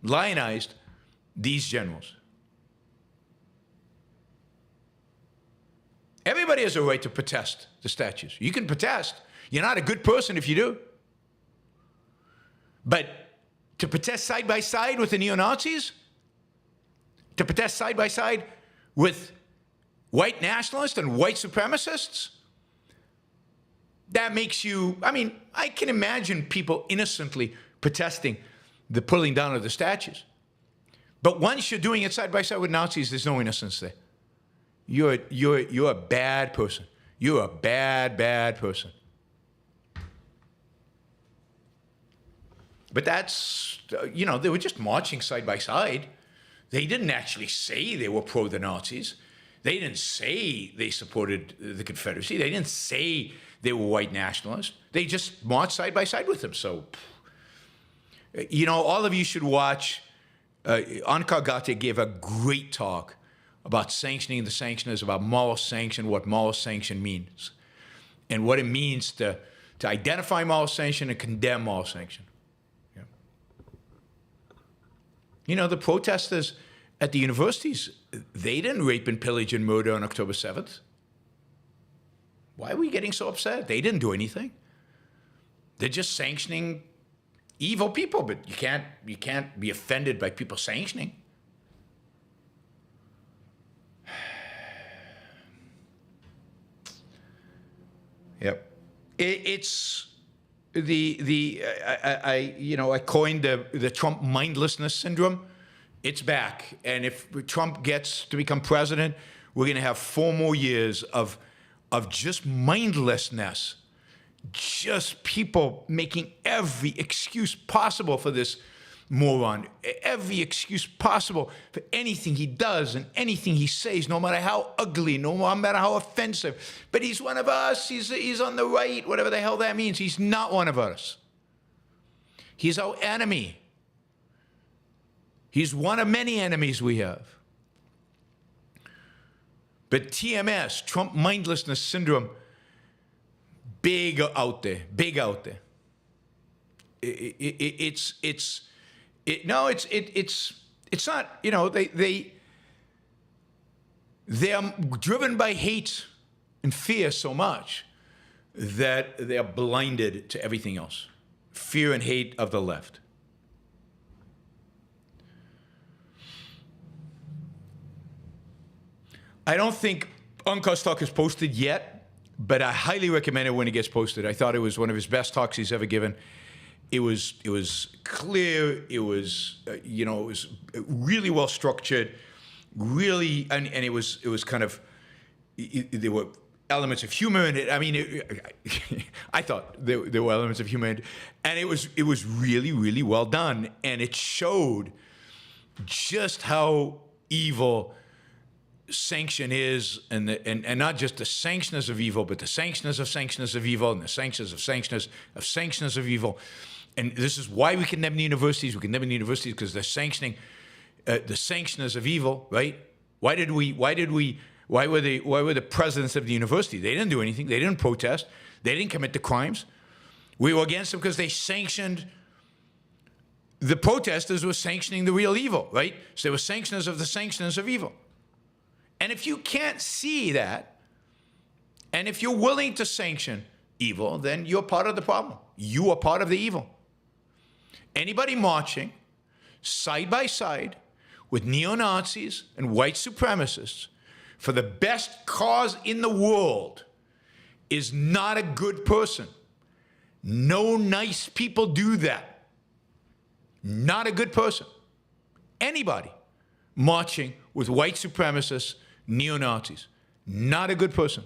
lionized these generals. Everybody has a right to protest the statues. You can protest. You're not a good person if you do. But to protest side by side with the neo-Nazis, to protest side by side with white nationalists and white supremacists, that makes you, I can imagine people innocently protesting the pulling down of the statues. But once you're doing it side by side with Nazis, there's no innocence there. You're a bad person. You're a bad, bad person. But that's, they were just marching side by side. They didn't actually say they were pro the Nazis. They didn't say they supported the Confederacy. They didn't say they were white nationalists. They just marched side by side with them. So, all of you should watch. Ankar Gate gave a great talk about sanctioning the sanctioners, about moral sanction, what moral sanction means, and what it means to identify moral sanction and condemn moral sanction. The protesters at the universities, they didn't rape and pillage and murder on October 7th. Why are we getting so upset? They didn't do anything. They're just sanctioning evil people, but you can't be offended by people sanctioning. Yep. It's I coined the Trump mindlessness syndrome. It's back. And if Trump gets to become president, we're going to have 4 more years of just mindlessness. Just people making every excuse possible for this moron, every excuse possible for anything he does and anything he says, no matter how ugly, no matter how offensive. But he's one of us, he's on the right, whatever the hell that means. He's not one of us. He's our enemy. He's one of many enemies we have. But TMS, Trump mindlessness syndrome, big out there, big out there. It's not, they're driven by hate and fear so much that they're blinded to everything else. Fear and hate of the left. I don't think Ankar's talk is posted yet, but I highly recommend it when it gets posted. I thought it was one of his best talks he's ever given. It was clear. It was it was really well structured, really, and it was kind of there were elements of humor in it. I mean, I thought there were elements of humor in it, and it was really, really well done, and it showed just how evil sanction is, and not just the sanctioners of evil, but the sanctioners of sanctioners of evil, and the sanctioners of sanctioners of sanctioners of evil. And this is why we condemn the universities. We condemn the universities because they're sanctioning the sanctioners of evil, right? Why were the presidents of the university? They didn't do anything. They didn't protest. They didn't commit the crimes. We were against them because they sanctioned. The protesters were sanctioning the real evil, right? So they were sanctioners of the sanctioners of evil. And if you can't see that, and if you're willing to sanction evil, then you're part of the problem. You are part of the evil. Anybody marching side by side with neo-Nazis and white supremacists for the best cause in the world is not a good person. No nice people do that. Not a good person. anybody marching with white supremacists, neo-Nazis. Not a good person.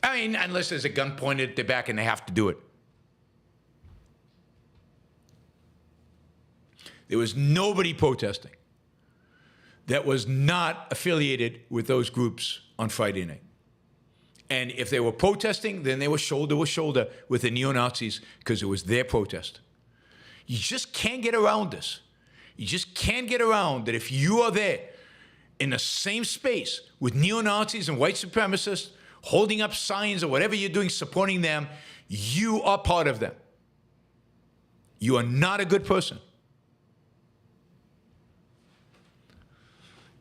I mean, unless there's a gun pointed at their back and they have to do it. There was nobody protesting that was not affiliated with those groups on Friday night. And if they were protesting, then they were shoulder to shoulder with the neo-Nazis because it was their protest. You just can't get around this. You just can't get around that if you are there in the same space with neo-Nazis and white supremacists, holding up signs or whatever you're doing, supporting them, you are part of them. You are not a good person.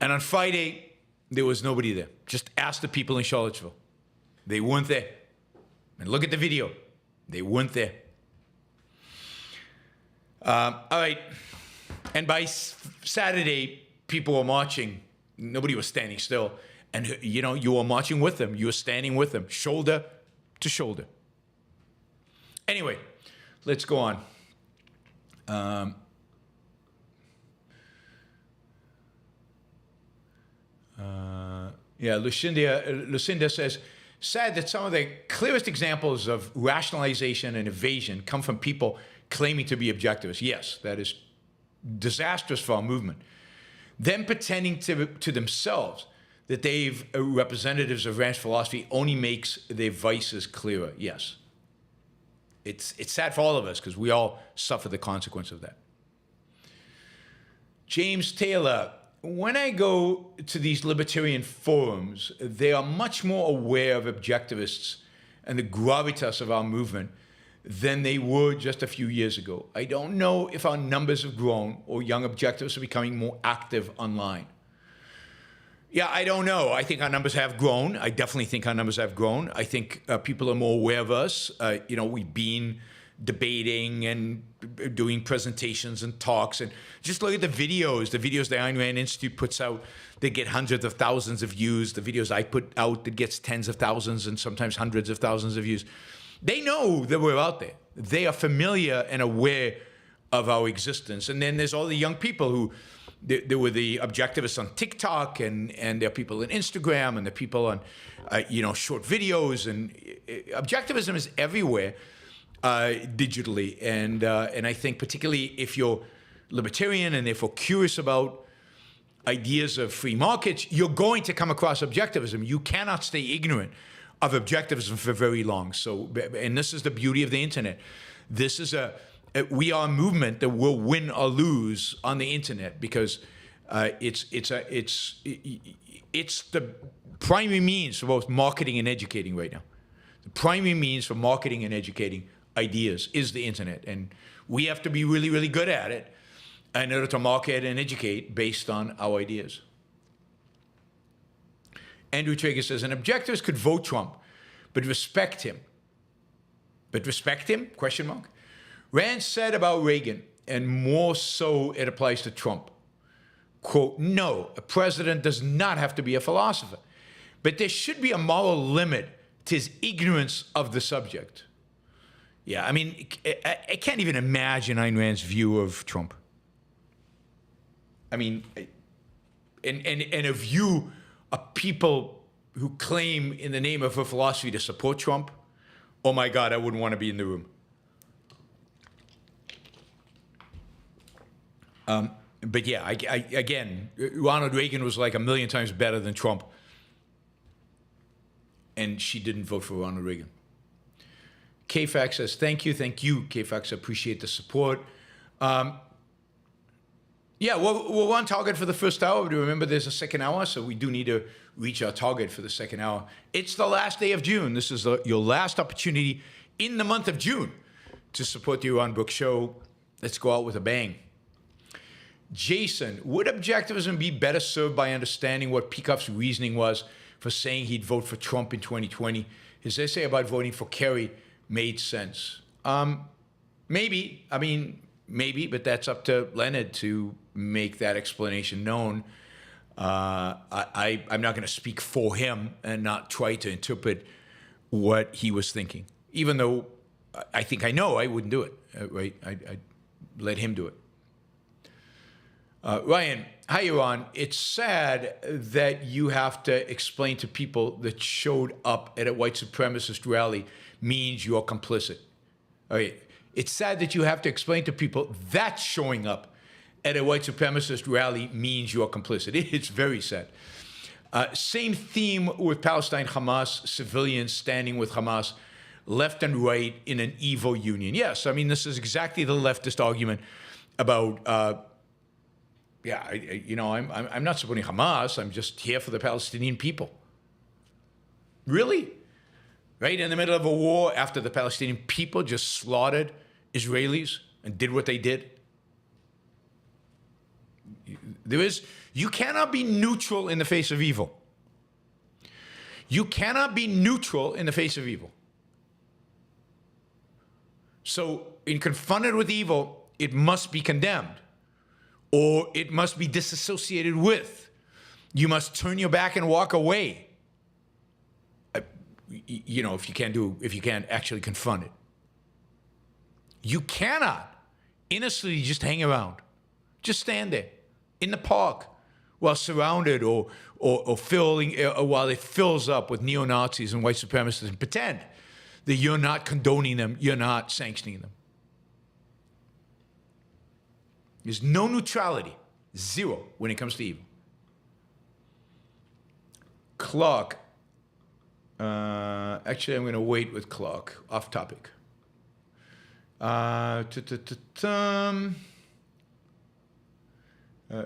And on Friday, there was nobody there. Just ask the people in Charlottesville. They weren't there. And look at the video. They weren't there. All right. And by Saturday, people were marching. Nobody was standing still. And, you know, you were marching with them. You were standing with them, shoulder to shoulder. Anyway, let's go on. Lucinda says, sad that some of the clearest examples of rationalization and evasion come from people claiming to be objectivists. Yes, that is disastrous for our movement. Them pretending to themselves that they've representatives of Rand's philosophy only makes their vices clearer. Yes. It's sad for all of us because we all suffer the consequence of that. James Taylor, when I go to these libertarian forums, they are much more aware of objectivists and the gravitas of our movement than they were just a few years ago. I don't know if our numbers have grown or young objectivists are becoming more active online. Yeah, I don't know. I think our numbers have grown. I definitely think our numbers have grown. I think people are more aware of us. We've been debating and doing presentations and talks. And just look at the videos the Ayn Rand Institute puts out that get hundreds of thousands of views, the videos I put out that gets tens of thousands and sometimes hundreds of thousands of views. They know that we're out there. They are familiar and aware of our existence. And then there's all the young people who, there were the objectivists on TikTok, and there are people on Instagram, and there are people on, short videos. And objectivism is everywhere digitally. And I think particularly if you're libertarian and therefore curious about ideas of free markets, you're going to come across objectivism. You cannot stay ignorant of objectivism for very long. So, and this is the beauty of the internet. This is we are a movement that will win or lose on the internet because it's the primary means for both marketing and educating right now. The primary means for marketing and educating ideas is the internet, and we have to be really, really good at it in order to market and educate based on our ideas. Andrew Traeger says, an objectivist could vote Trump, but respect him. But respect him? Question mark. Rand said about Reagan, and more so it applies to Trump, quote, no, a president does not have to be a philosopher, but there should be a moral limit to his ignorance of the subject. Yeah, I mean, I can't even imagine Ayn Rand's view of Trump. I mean, and a view of people who claim in the name of her philosophy to support Trump, oh my God, I wouldn't want to be in the room. But yeah, again, Ronald Reagan was like a million times better than Trump. And she didn't vote for Ronald Reagan. KFAX says, thank you, KFAX. I appreciate the support. Yeah, we're on target for the first hour. But remember, there's a second hour, so we do need to reach our target for the second hour. It's the last day of June. This is your last opportunity in the month of June to support the Yaron Brook Show. Let's go out with a bang. Jason, would objectivism be better served by understanding what Peikoff's reasoning was for saying he'd vote for Trump in 2020? His essay about voting for Kerry made sense. Maybe. I mean, maybe, but that's up to Leonard to make that explanation known. I'm not going to speak for him and not try to interpret what he was thinking, even though I think I know I wouldn't do it, right? I'd let him do it. Ryan, hi, Yaron. It's sad that you have to explain to people that showed up at a white supremacist rally means you're complicit. All right. It's sad that you have to explain to people that showing up at a white supremacist rally means you're complicit. It's very sad. Same theme with Palestine, Hamas, civilians standing with Hamas, left and right in an evil union. Yes, I mean, this is exactly the leftist argument about, I'm not supporting Hamas. I'm just here for the Palestinian people. Really? Right in the middle of a war after the Palestinian people just slaughtered Israelis and did what they did? You cannot be neutral in the face of evil. You cannot be neutral in the face of evil. So, in confronted with evil, it must be condemned, or it must be disassociated with. You must turn your back and walk away. If you can't actually confront it. You cannot innocently just hang around. Just stand there in the park while surrounded or while it fills up with neo-Nazis and white supremacists and pretend that you're not condoning them, you're not sanctioning them. There's no neutrality, zero, when it comes to evil. Clark. Actually, I'm going to wait with Clark, off topic.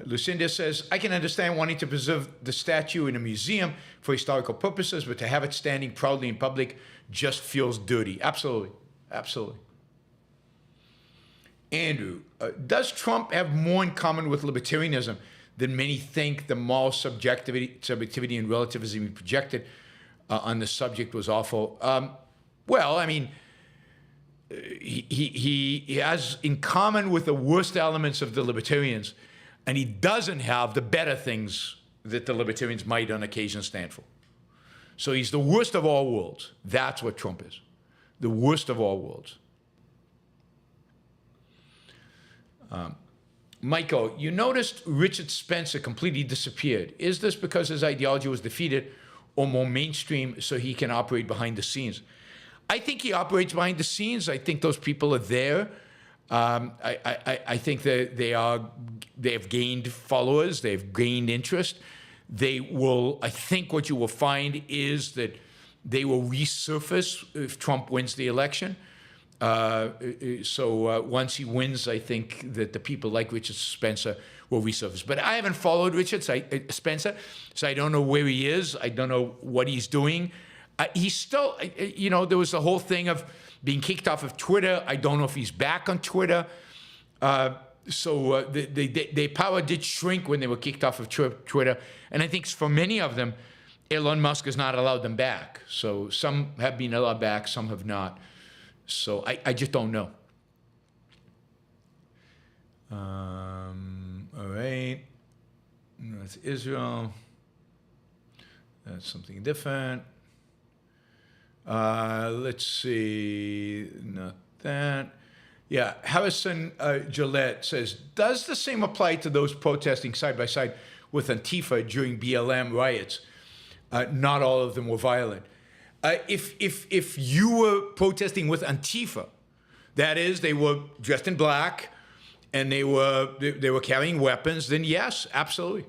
Lucinda says, I can understand wanting to preserve the statue in a museum for historical purposes, but to have it standing proudly in public just feels dirty. Absolutely. Absolutely. Andrew, does Trump have more in common with libertarianism than many think? The moral subjectivity and relativism he projected on the subject was awful. Well, I mean, he has in common with the worst elements of the libertarians, and he doesn't have the better things that the libertarians might on occasion stand for. So he's the worst of all worlds. That's what Trump is. The worst of all worlds. Michael, you noticed Richard Spencer completely disappeared. Is this because his ideology was defeated or more mainstream so he can operate behind the scenes? I think he operates behind the scenes. I think those people are there. I think that they have gained followers. They've gained interest. I think what you will find is that they will resurface if Trump wins the election. So once he wins, I think that the people like Richard Spencer will resurface. But I haven't followed Richard Spencer, so I don't know where he is. I don't know what he's doing. He's still, there was the whole thing of being kicked off of Twitter. I don't know if he's back on Twitter. So their power did shrink when they were kicked off of Twitter. And I think for many of them, Elon Musk has not allowed them back. So some have been allowed back, some have not. So I just don't know. All right. That's Israel. That's something different. Let's see. Not that. Yeah. Harrison Gillette says, does the same apply to those protesting side by side with Antifa during BLM riots? Not all of them were violent. If you were protesting with Antifa, that is, they were dressed in black and they were carrying weapons, then yes, absolutely.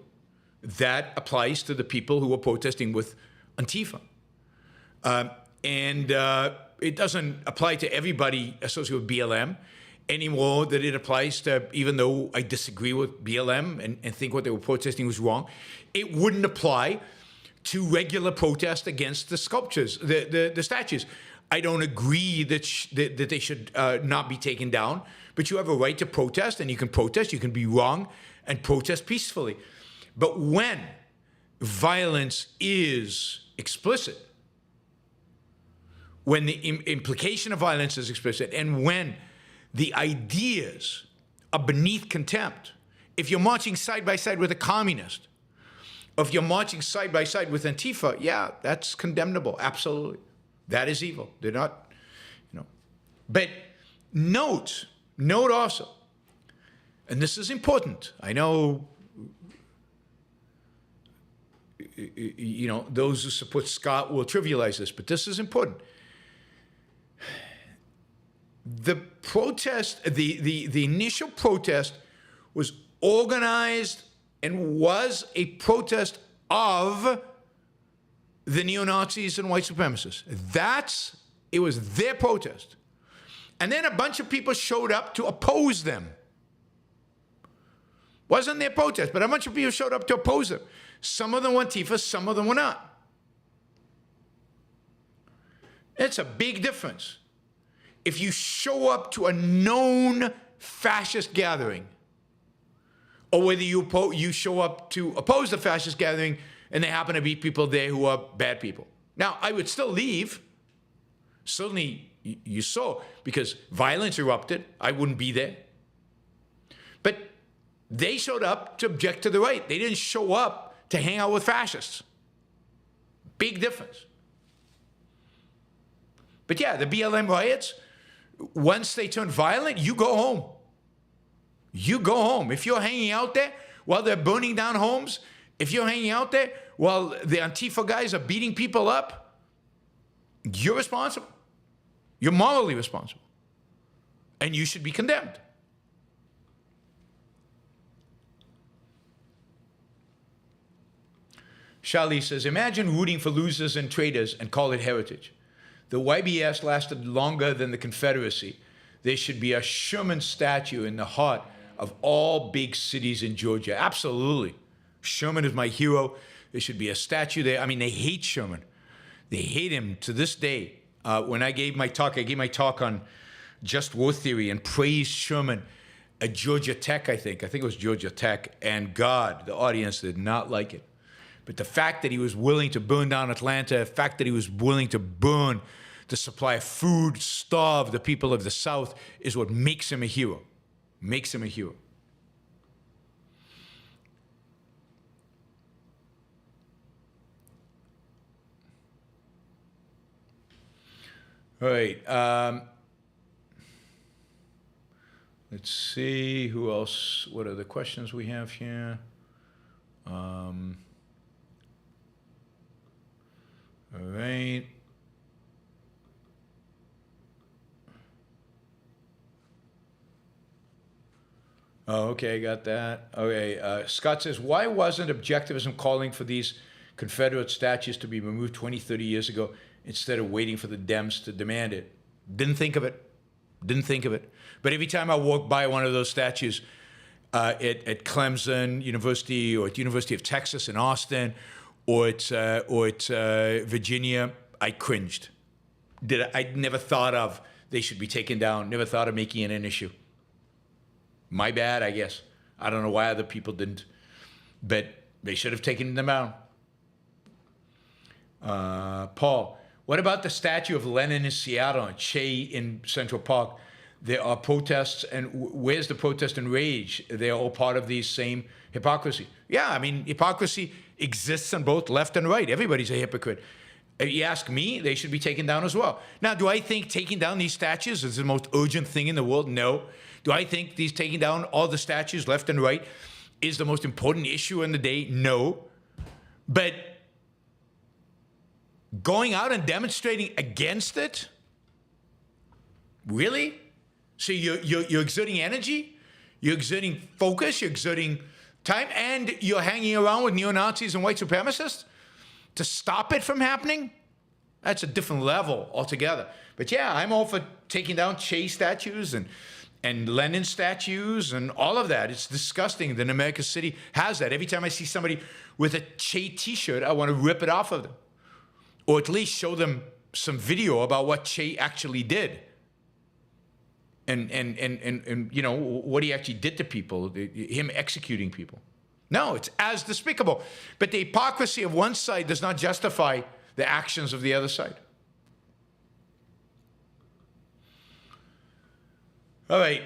That applies to the people who were protesting with Antifa. And it doesn't apply to everybody associated with BLM any more than it applies to, even though I disagree with BLM and think what they were protesting was wrong, it wouldn't apply to regular protest against the sculptures, the statues. I don't agree that they should not be taken down, but you have a right to protest, and you can protest, you can be wrong, and protest peacefully. But when violence is explicit, when the implication of violence is explicit, and when the ideas are beneath contempt, if you're marching side by side with a communist, if you're marching side by side with Antifa, yeah, that's condemnable, absolutely. That is evil. They're not, But note also and this is important. I know, those who support Scott will trivialize this, but this is important. The protest, the initial protest was organized and was a protest of the neo-Nazis and white supremacists. It was their protest. And then a bunch of people showed up to oppose them. Wasn't their protest, but a bunch of people showed up to oppose them. Some of them were Antifa, some of them were not. It's a big difference. If you show up to a known fascist gathering, or whether you show up to oppose the fascist gathering and there happen to be people there who are bad people. Now, I would still leave. Certainly, you saw, because violence erupted. I wouldn't be there. But they showed up to object to the right. They didn't show up to hang out with fascists. Big difference. But yeah, the BLM riots, once they turn violent, you go home. You go home. If you're hanging out there while they're burning down homes, if you're hanging out there while the Antifa guys are beating people up, you're responsible. You're morally responsible. And you should be condemned. Charlie says, imagine rooting for losers and traitors and call it heritage. The YBS lasted longer than the Confederacy. There should be a Sherman statue in the heart of all big cities in Georgia. Absolutely. Sherman is my hero. There should be a statue there. I mean, they hate Sherman. They hate him to this day. When I gave my talk on just war theory and praised Sherman at Georgia Tech, I think it was Georgia Tech, and God, the audience did not like it. But the fact that he was willing to burn down Atlanta, the fact that he was willing to burn the supply of food, starve the people of the South, is what makes him a hero. Makes him a hero. All right. Let's see who else. What are the questions we have here? All right. Oh, okay, I got that. Okay, Scott says, why wasn't objectivism calling for these Confederate statues to be removed 20, 30 years ago instead of waiting for the Dems to demand it? Didn't think of it. Didn't think of it. But every time I walk by one of those statues at Clemson University or at the University of Texas in Austin or at Virginia, I cringed. I never thought of they should be taken down, never thought of making it an issue. My bad, I guess. I don't know why other people didn't, but they should have taken them down. Paul, what about the statue of Lenin in Seattle and Che in Central Park? There are protests, and where's the protest and rage? They're all part of the same hypocrisy. Yeah, I mean, hypocrisy exists on both left and right. Everybody's a hypocrite. If you ask me, they should be taken down as well. Now, do I think taking down these statues is the most urgent thing in the world? No. Do I think taking down all the statues left and right is the most important issue in the day? No. But going out and demonstrating against it? Really? So you're exerting energy, you're exerting focus, you're exerting time, and you're hanging around with neo-Nazis and white supremacists to stop it from happening? That's a different level altogether. But yeah, I'm all for taking down Che statues and Lenin statues and all of that. It's disgusting that America City has that. Every time I see somebody with a Che t-shirt, I want to rip it off of them. Or at least show them some video about what Che actually did. And you know, what he actually did to people, him executing people. No, it's as despicable. But the hypocrisy of one side does not justify the actions of the other side. All right.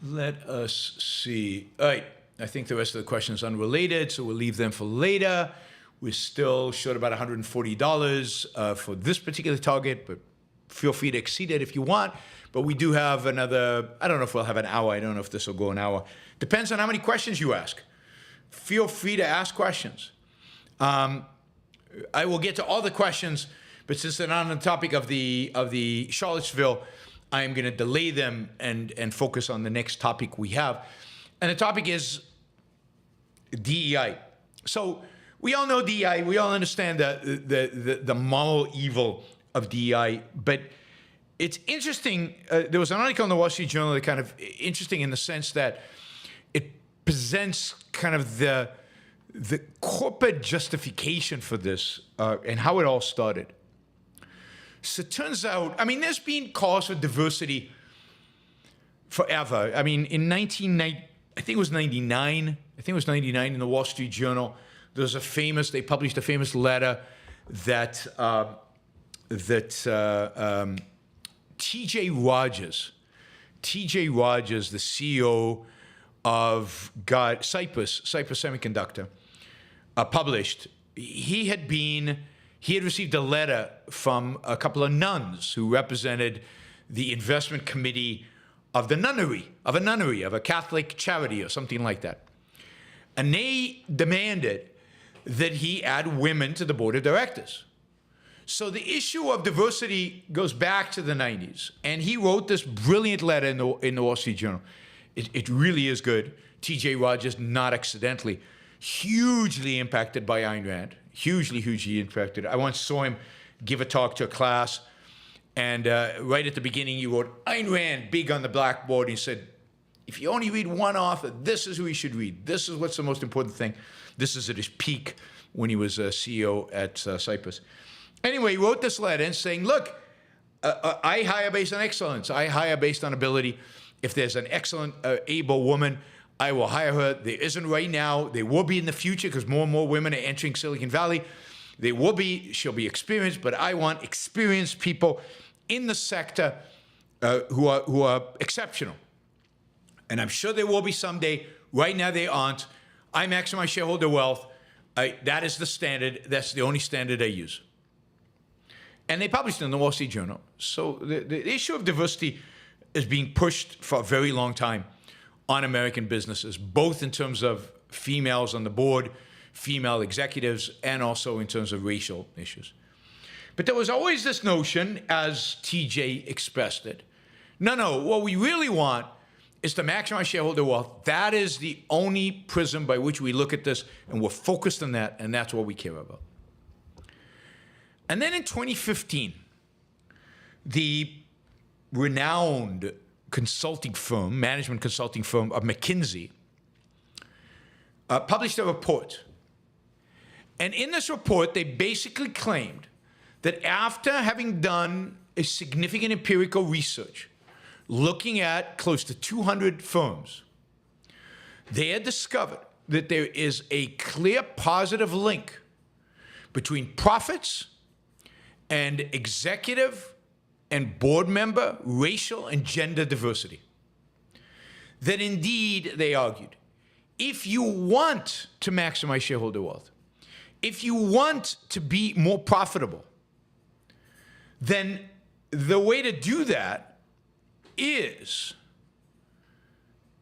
Let us see. All right. I think the rest of the questions are unrelated, so we'll leave them for later. We're still short about $140 for this particular target, but feel free to exceed it if you want. But we do have another, I don't know if we'll have an hour. I don't know if this will go an hour. Depends on how many questions you ask. Feel free to ask questions. I will get to all the questions, but since they're not on the topic of the Charlottesville, I am going to delay them and focus on the next topic we have. And the topic is DEI. So we all know DEI. We all understand the moral evil of DEI. But it's interesting. There was an article in the Wall Street Journal that kind of interesting in the sense that it presents kind of the corporate justification for this and how it all started. So it turns out, I mean, there's been calls for diversity forever. I mean, in 1990, I think it was 99. I think it was 99 in the Wall Street Journal. They published a famous letter that T.J. Rogers, the CEO of Cypress Semiconductor, published. He had received a letter from a couple of nuns who represented the investment committee of a Catholic charity or something like that. And they demanded that he add women to the board of directors. So the issue of diversity goes back to the 90s. And he wrote this brilliant letter in the Wall Street Journal. It really is good. T.J. Rogers, not accidentally, hugely impacted by Ayn Rand. Hugely impacted. I once saw him give a talk to a class. And right at the beginning, he wrote Ayn Rand big on the blackboard. He said, if you only read one author, this is who you should read. This is what's the most important thing. This is at his peak when he was CEO at Cypress. Anyway, he wrote this letter and saying, look, I hire based on excellence. I hire based on ability. If there's an excellent, able woman, I will hire her. There isn't right now. There will be in the future because more and more women are entering Silicon Valley. There will be. She'll be experienced, but I want experienced people in the sector who are exceptional. And I'm sure there will be someday. Right now, they aren't. I maximize shareholder wealth. That is the standard. That's the only standard I use. And they published it in the Wall Street Journal. So the issue of diversity is being pushed for a very long time on American businesses, both in terms of females on the board, female executives, and also in terms of racial issues. But there was always this notion, as TJ expressed it, no, what we really want is to maximize shareholder wealth. That is the only prism by which we look at this, and we're focused on that, and that's what we care about. And then in 2015, the renowned consulting firm, management consulting firm of McKinsey, published a report. And in this report, they basically claimed that after having done a significant empirical research, looking at close to 200 firms, they had discovered that there is a clear positive link between profits and executive and board member racial and gender diversity. That indeed, they argued, if you want to maximize shareholder wealth, if you want to be more profitable, then the way to do that is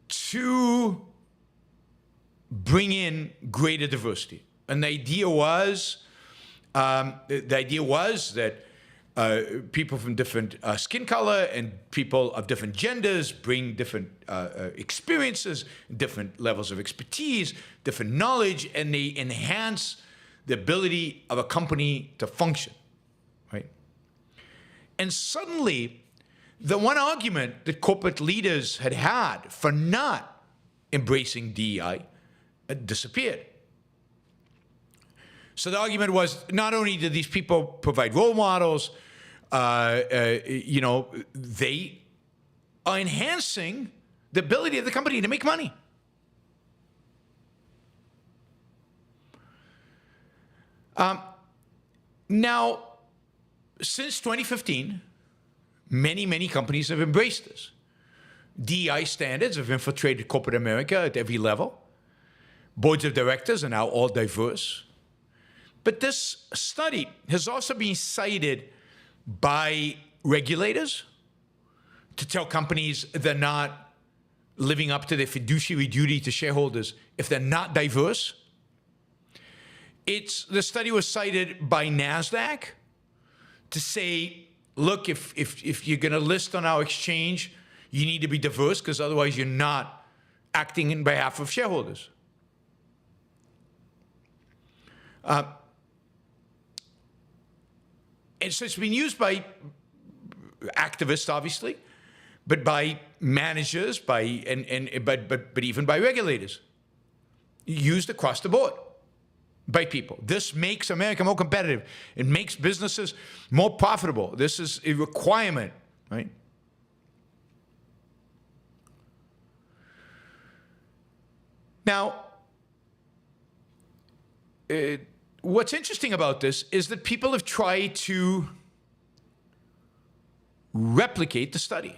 to bring in greater diversity. And the idea was that people from different skin color and people of different genders bring different experiences, different levels of expertise, different knowledge, and they enhance the ability of a company to function, right? And suddenly, the one argument that corporate leaders had for not embracing DEI disappeared. So the argument was not only did these people provide role models, they are enhancing the ability of the company to make money. Now, since 2015, many companies have embraced this. DEI standards have infiltrated corporate America at every level. Boards of directors are now all diverse. But this study has also been cited by regulators to tell companies they're not living up to their fiduciary duty to shareholders if they're not diverse. The study was cited by NASDAQ to say, look, if you're going to list on our exchange, you need to be diverse because otherwise you're not acting in behalf of shareholders. And so it's been used by activists, obviously, but by managers, but even by regulators, used across the board by people. This makes America more competitive. It makes businesses more profitable. This is a requirement, right? Now, what's interesting about this is that people have tried to replicate the study.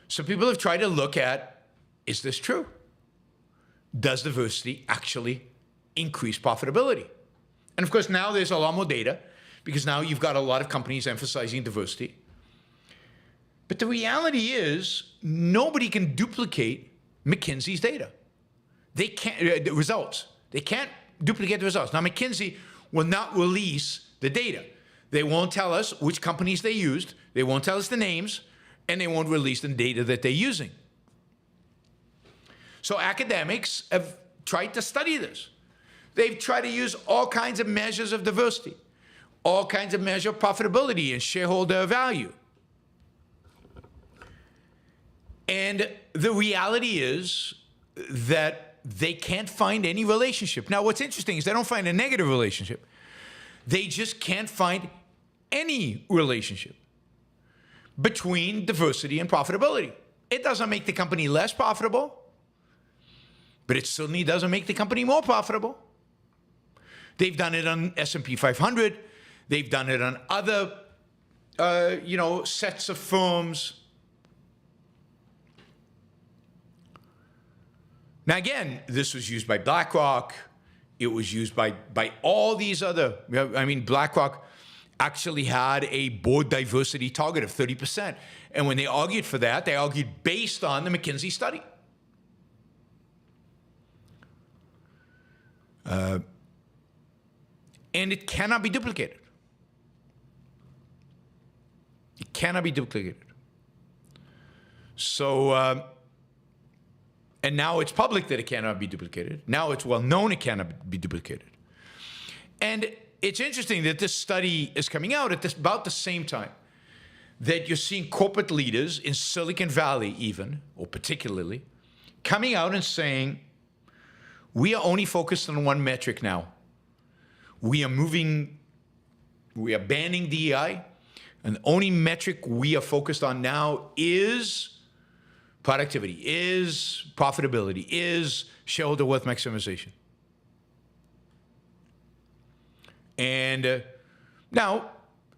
So people have tried to look at, is this true? Does diversity actually increase profitability? And of course, now there's a lot more data because now you've got a lot of companies emphasizing diversity. But the reality is nobody can duplicate McKinsey's data. They can't, the results. They can't duplicate the results. Now, McKinsey will not release the data. They won't tell us which companies they used. They won't tell us the names, and they won't release the data that they're using. So academics have tried to study this. They've tried to use all kinds of measures of diversity, all kinds of measures of profitability and shareholder value. And the reality is that they can't find any relationship. Now, what's interesting is they don't find a negative relationship. They just can't find any relationship between diversity and profitability. It doesn't make the company less profitable, but it certainly doesn't make the company more profitable. They've done it on S&P 500. They've done it on other, sets of firms. Now, again, this was used by BlackRock. It was used by all these other, BlackRock actually had a board diversity target of 30%. And when they argued for that, they argued based on the McKinsey study. And it cannot be duplicated. It cannot be duplicated. So, and now it's public that it cannot be duplicated. Now it's well known it cannot be duplicated. And it's interesting that this study is coming out at about the same time that you're seeing corporate leaders in Silicon Valley even, or particularly, coming out and saying, we are only focused on one metric now. We are banning DEI, and the only metric we are focused on now is productivity, is profitability, is shareholder wealth maximization. And now,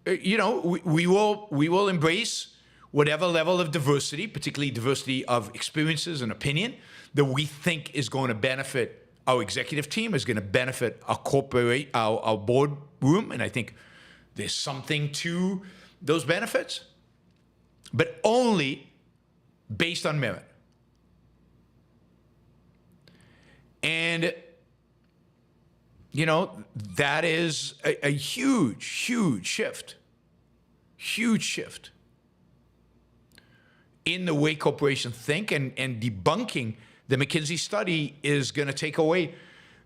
we will embrace whatever level of diversity, particularly diversity of experiences and opinion, that we think is going to benefit our executive team, is going to benefit our corporate, our boardroom, and I think there's something to those benefits, but only based on merit. And that is a huge, huge shift in the way corporations think, and debunking the McKinsey study is going to take away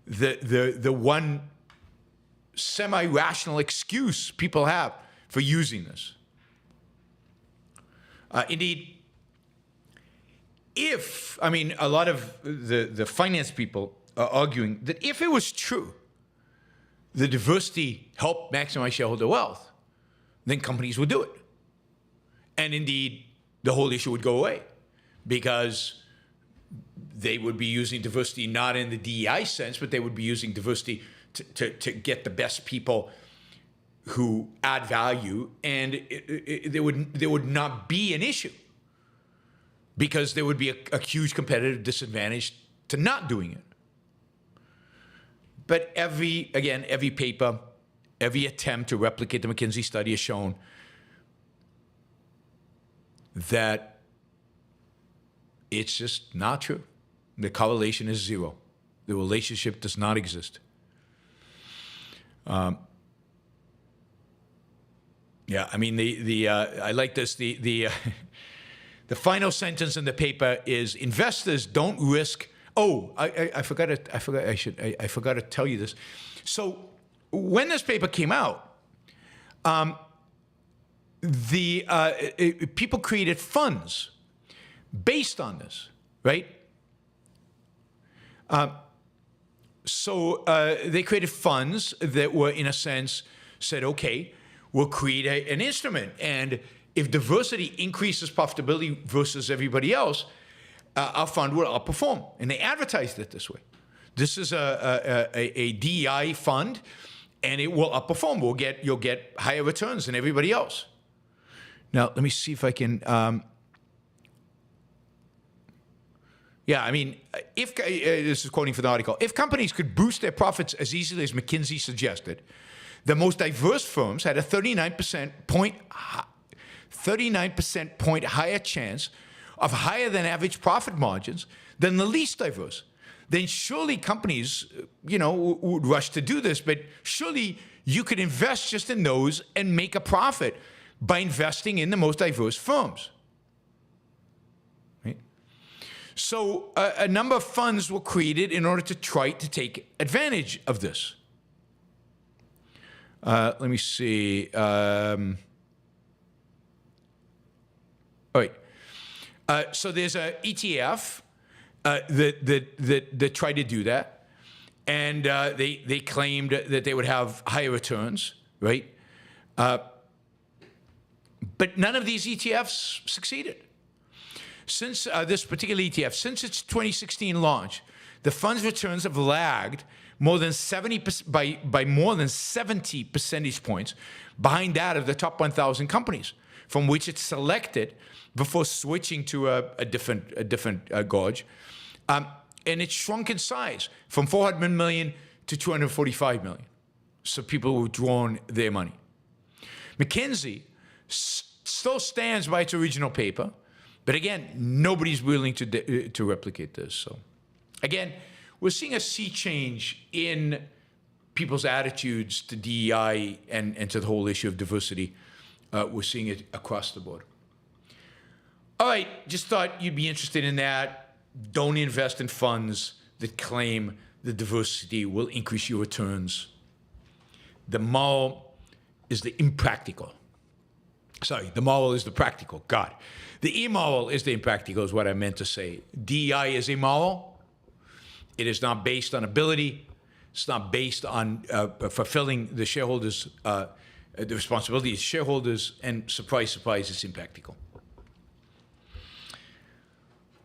the one semi-rational excuse people have for using this. Indeed, a lot of the finance people are arguing that if it was true the diversity helped maximize shareholder wealth, then companies would do it. And indeed, the whole issue would go away because they would be using diversity not in the DEI sense, but they would be using diversity to get the best people who add value, and there would not be an issue because there would be a huge competitive disadvantage to not doing it. But every paper, every attempt to replicate the McKinsey study has shown that it's just not true. The correlation is zero. The relationship does not exist. Yeah, I mean I like this. The final sentence in the paper is investors don't risk. Oh, I forgot to tell you this. So when this paper came out, people created funds based on this, right? So they created funds that were, in a sense, said, okay, we'll create an instrument. And if diversity increases profitability versus everybody else, our fund will outperform. And they advertised it this way. This is a DEI fund, and it will outperform. You'll get higher returns than everybody else. Now, let me see if I can... Yeah, I mean, if this is quoting from the article, if companies could boost their profits as easily as McKinsey suggested, the most diverse firms had a 39% point higher chance of higher than average profit margins than the least diverse. Then surely companies, would rush to do this, but surely you could invest just in those and make a profit by investing in the most diverse firms. So a number of funds were created in order to try to take advantage of this. Let me see. All right. So there's an ETF that tried to do that, and they claimed that they would have higher returns, right? But none of these ETFs succeeded. Since this particular ETF, since its 2016 launch, the fund's returns have lagged more than 70% by more than 70 percentage points behind that of the top 1,000 companies from which it's selected before switching to a different gauge, and it's shrunk in size from 400 million to 245 million. So people have withdrawn their money. McKinsey still stands by its original paper. But again, nobody's willing to replicate this. So again, we're seeing a sea change in people's attitudes to DEI and to the whole issue of diversity. We're seeing it across the board. All right, just thought you'd be interested in that. Don't invest in funds that claim the diversity will increase your returns. The moral is the impractical. Sorry, the moral is the practical. God. The immoral is the impractical, is what I meant to say. DEI is immoral. It is not based on ability. It's not based on fulfilling the shareholders' the responsibility of shareholders. And surprise, surprise, it's impractical.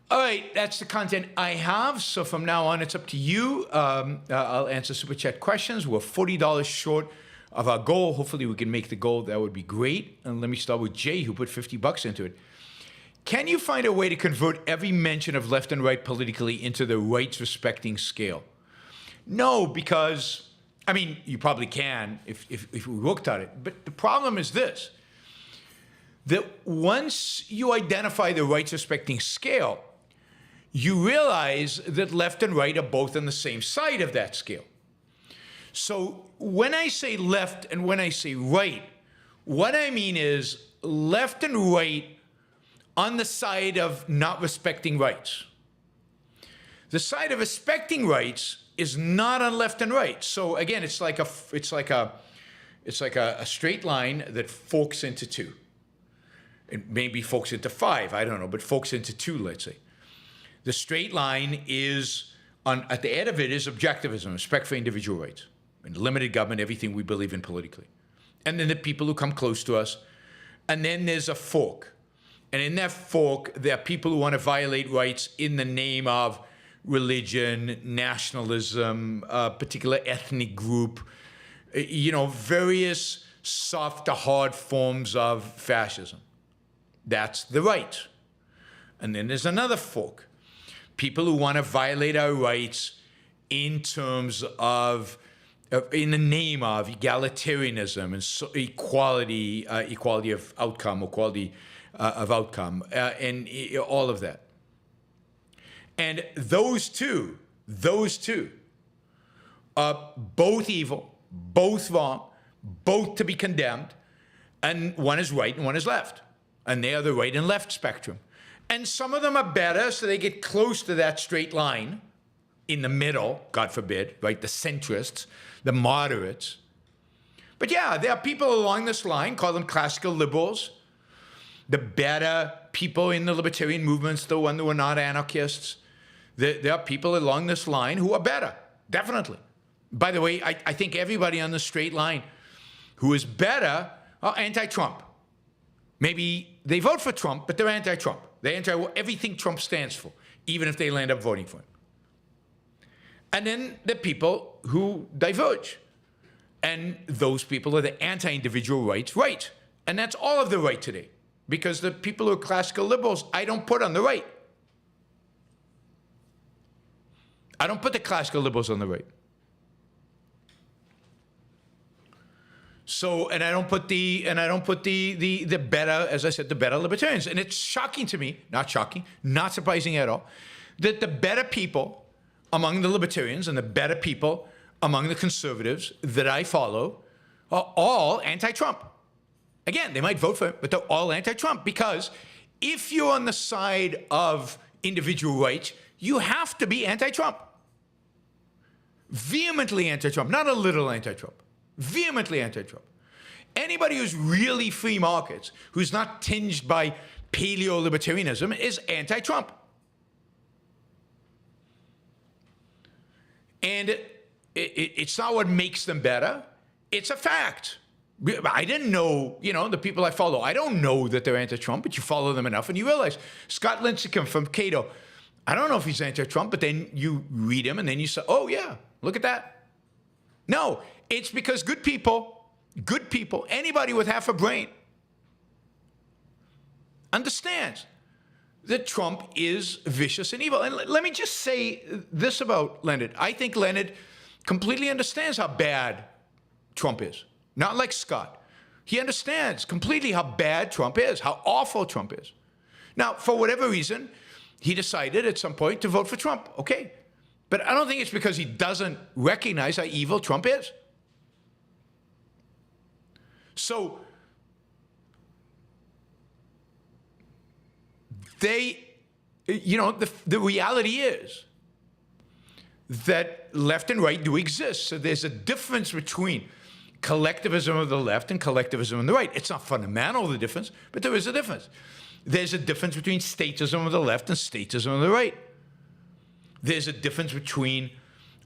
All right, that's the content I have. So from now on, it's up to you. I'll answer Super Chat questions. We're $40 short of our goal. Hopefully we can make the goal. That would be great. And let me start with Jay, who put $50 into it. Can you find a way to convert every mention of left and right politically into the rights-respecting scale? No, because, I mean, you probably can if we looked at it. But the problem is this, that once you identify the rights-respecting scale, you realize that left and right are both on the same side of that scale. So when I say left and when I say right, what I mean is left and right on the side of not respecting rights. The side of respecting rights is not on left and right. So again, it's like a straight line that forks into two. It maybe forks into five, I don't know, but forks into two, let's say. The straight line is at the end of it is objectivism, respect for individual rights, and limited government, everything we believe in politically. And then the people who come close to us. And then there's a fork. And in that fork, there are people who want to violate rights in the name of religion, nationalism, a particular ethnic group, various soft to hard forms of fascism. That's the right. And then there's another fork. People who want to violate our rights in terms of in the name of egalitarianism and equality, equality of outcome, or quality of outcome, and all of that. And those two are both evil, both wrong, both to be condemned, and one is right and one is left. And they are the right and left spectrum. And some of them are better, so they get close to that straight line in the middle, God forbid, right? The centrists, the moderates. But yeah, there are people along this line, call them classical liberals, the better people in the libertarian movements, the ones who are not anarchists. There are people along this line who are better, definitely. By the way, I think everybody on the straight line who is better are anti-Trump. Maybe they vote for Trump, but they're anti-Trump. They're anti everything Trump stands for, even if they land up voting for him. And then the people who diverge. And those people are the anti-individual rights right. And that's all of the right today. Because the people who are classical liberals, I don't put on the right. I don't put the classical liberals on the right. So, and I don't put the better, as I said, the better libertarians. And it's shocking to me, not shocking, not surprising at all, that the better people among the libertarians and the better people among the conservatives that I follow are all anti-Trump. Again, they might vote for it, but they're all anti-Trump, because if you're on the side of individual rights, you have to be anti-Trump. Vehemently anti-Trump, not a little anti-Trump. Vehemently anti-Trump. Anybody who's really free markets, who's not tinged by paleo-libertarianism, is anti-Trump. And it's not what makes them better. It's a fact. I didn't know, the people I follow, I don't know that they're anti-Trump, but you follow them enough and you realize. Scott Lincecum from Cato, I don't know if he's anti-Trump, but then you read him and then you say, oh yeah, look at that. No, it's because good people, anybody with half a brain understands that Trump is vicious and evil. And let me just say this about Leonard. I think Leonard completely understands how bad Trump is. Not like Scott. He understands completely how bad Trump is, how awful Trump is. Now, for whatever reason, he decided at some point to vote for Trump. Okay. But I don't think it's because he doesn't recognize how evil Trump is. So, the reality is that left and right do exist. So there's a difference between collectivism of the left and collectivism on the right. It's not fundamental, the difference, but there is a difference. There's a difference between statism of the left and statism of the right. There's a difference between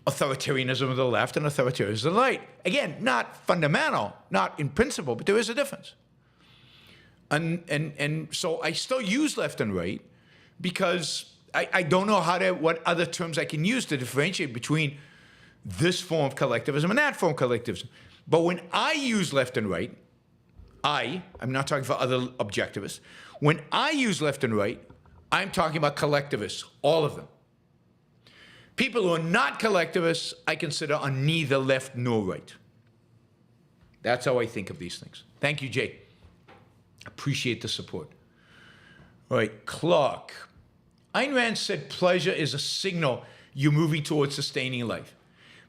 authoritarianism of the left and authoritarianism of the right. Again, not fundamental, not in principle, but there is a difference. And so I still use left and right because I don't know what other terms I can use to differentiate between this form of collectivism and that form of collectivism. But when I use left and right, I'm not talking for other objectivists. When I use left and right, I'm talking about collectivists, all of them. People who are not collectivists, I consider are neither left nor right. That's how I think of these things. Thank you, Jay. Appreciate the support. All right, Clark. Ayn Rand said pleasure is a signal you're moving towards sustaining life.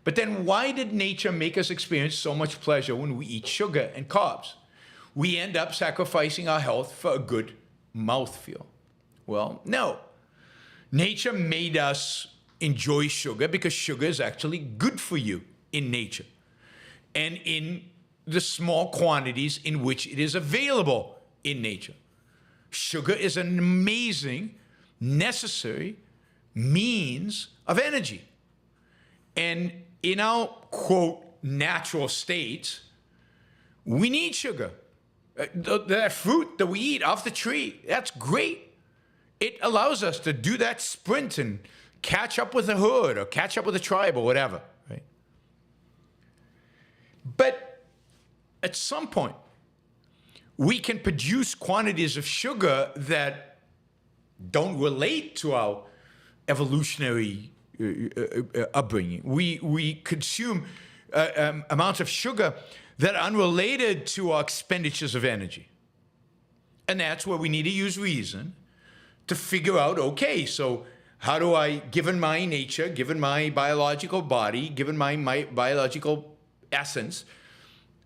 But then why did nature make us experience so much pleasure when we eat sugar and carbs? We end up sacrificing our health for a good mouthfeel. Well, no. Nature made us enjoy sugar because sugar is actually good for you in nature and in the small quantities in which it is available in nature. Sugar is an amazing, necessary means of energy. And in our, quote, natural state, we need sugar. That fruit that we eat off the tree, that's great. It allows us to do that sprint and catch up with the herd or catch up with the tribe or whatever, right? But at some point, we can produce quantities of sugar that don't relate to our evolutionary upbringing. We consume amounts of sugar that are unrelated to our expenditures of energy. And that's where we need to use reason to figure out, okay, so how do I, given my nature, given my biological body, given my biological essence,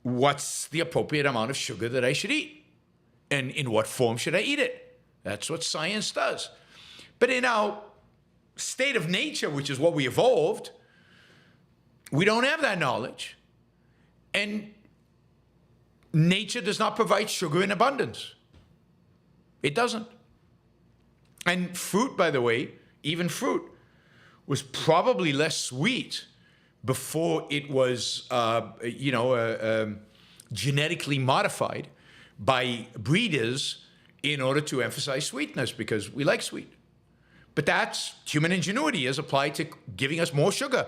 what's the appropriate amount of sugar that I should eat? And in what form should I eat it? That's what science does. But in our state of nature, which is what we evolved, we don't have that knowledge. And nature does not provide sugar in abundance. It doesn't. And fruit, by the way, even fruit, was probably less sweet before it was, genetically modified by breeders in order to emphasize sweetness, because we like sweet. But that's human ingenuity as applied to giving us more sugar.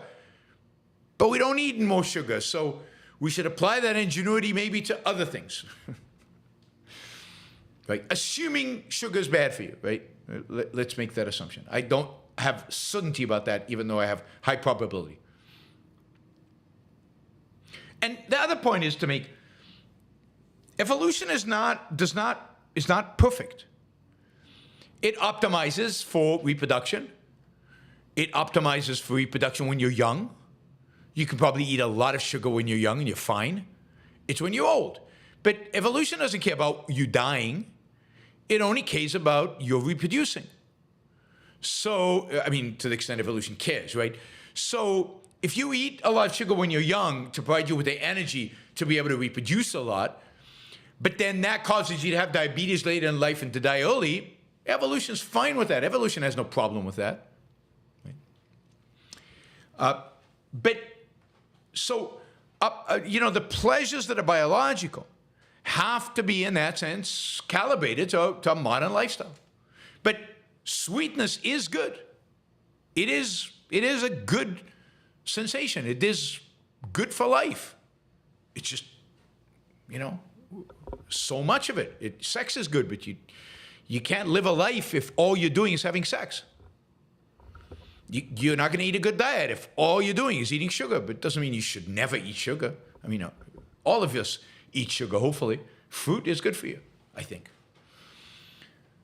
But we don't need more sugar, so we should apply that ingenuity maybe to other things. Right? Assuming sugar is bad for you, right? Let's make that assumption. I don't have certainty about that, even though I have high probability. And the other point is to make, evolution is not perfect. It optimizes for reproduction. It optimizes for reproduction when you're young. You can probably eat a lot of sugar when you're young and you're fine. It's when you're old. But evolution doesn't care about you dying. It only cares about your reproducing. So, I mean, to the extent evolution cares, right? So if you eat a lot of sugar when you're young to provide you with the energy to be able to reproduce a lot, but then that causes you to have diabetes later in life and to die early, evolution's fine with that. Evolution has no problem with that. Right? The pleasures that are biological have to be, in that sense, calibrated to a modern lifestyle. But sweetness is good. It is a good sensation. It is good for life. It's just, so much of it. Sex is good, but you can't live a life if all you're doing is having sex. You're not going to eat a good diet if all you're doing is eating sugar, but it doesn't mean you should never eat sugar. I mean, all of us eat sugar, hopefully. Fruit is good for you, I think.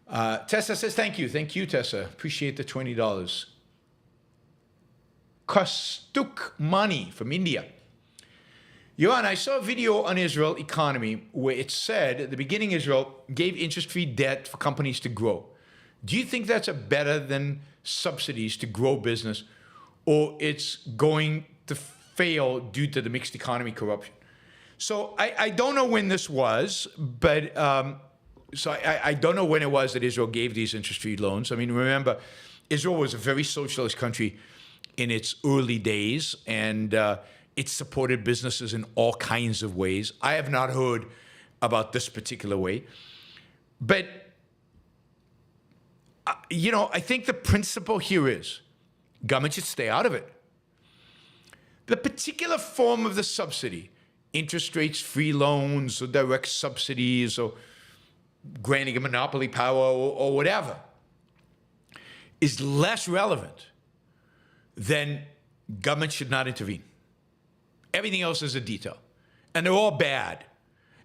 Tessa says, thank you. Thank you, Tessa. Appreciate the $20. Kastuk Mani from India. Yaron, I saw a video on Israel economy where it said at the beginning Israel gave interest-free debt for companies to grow. Do you think that's better than subsidies to grow business, or it's going to fail due to the mixed economy corruption? So I don't know when this was, but I don't know when it was that Israel gave these interest-free loans. I mean, remember, Israel was a very socialist country in its early days, and it supported businesses in all kinds of ways. I have not heard about this particular way. But, I think the principle here is government should stay out of it. The particular form of the subsidy, interest rates, free loans, or direct subsidies, or granting a monopoly power, or whatever, is less relevant than government should not intervene. Everything else is a detail. And they're all bad.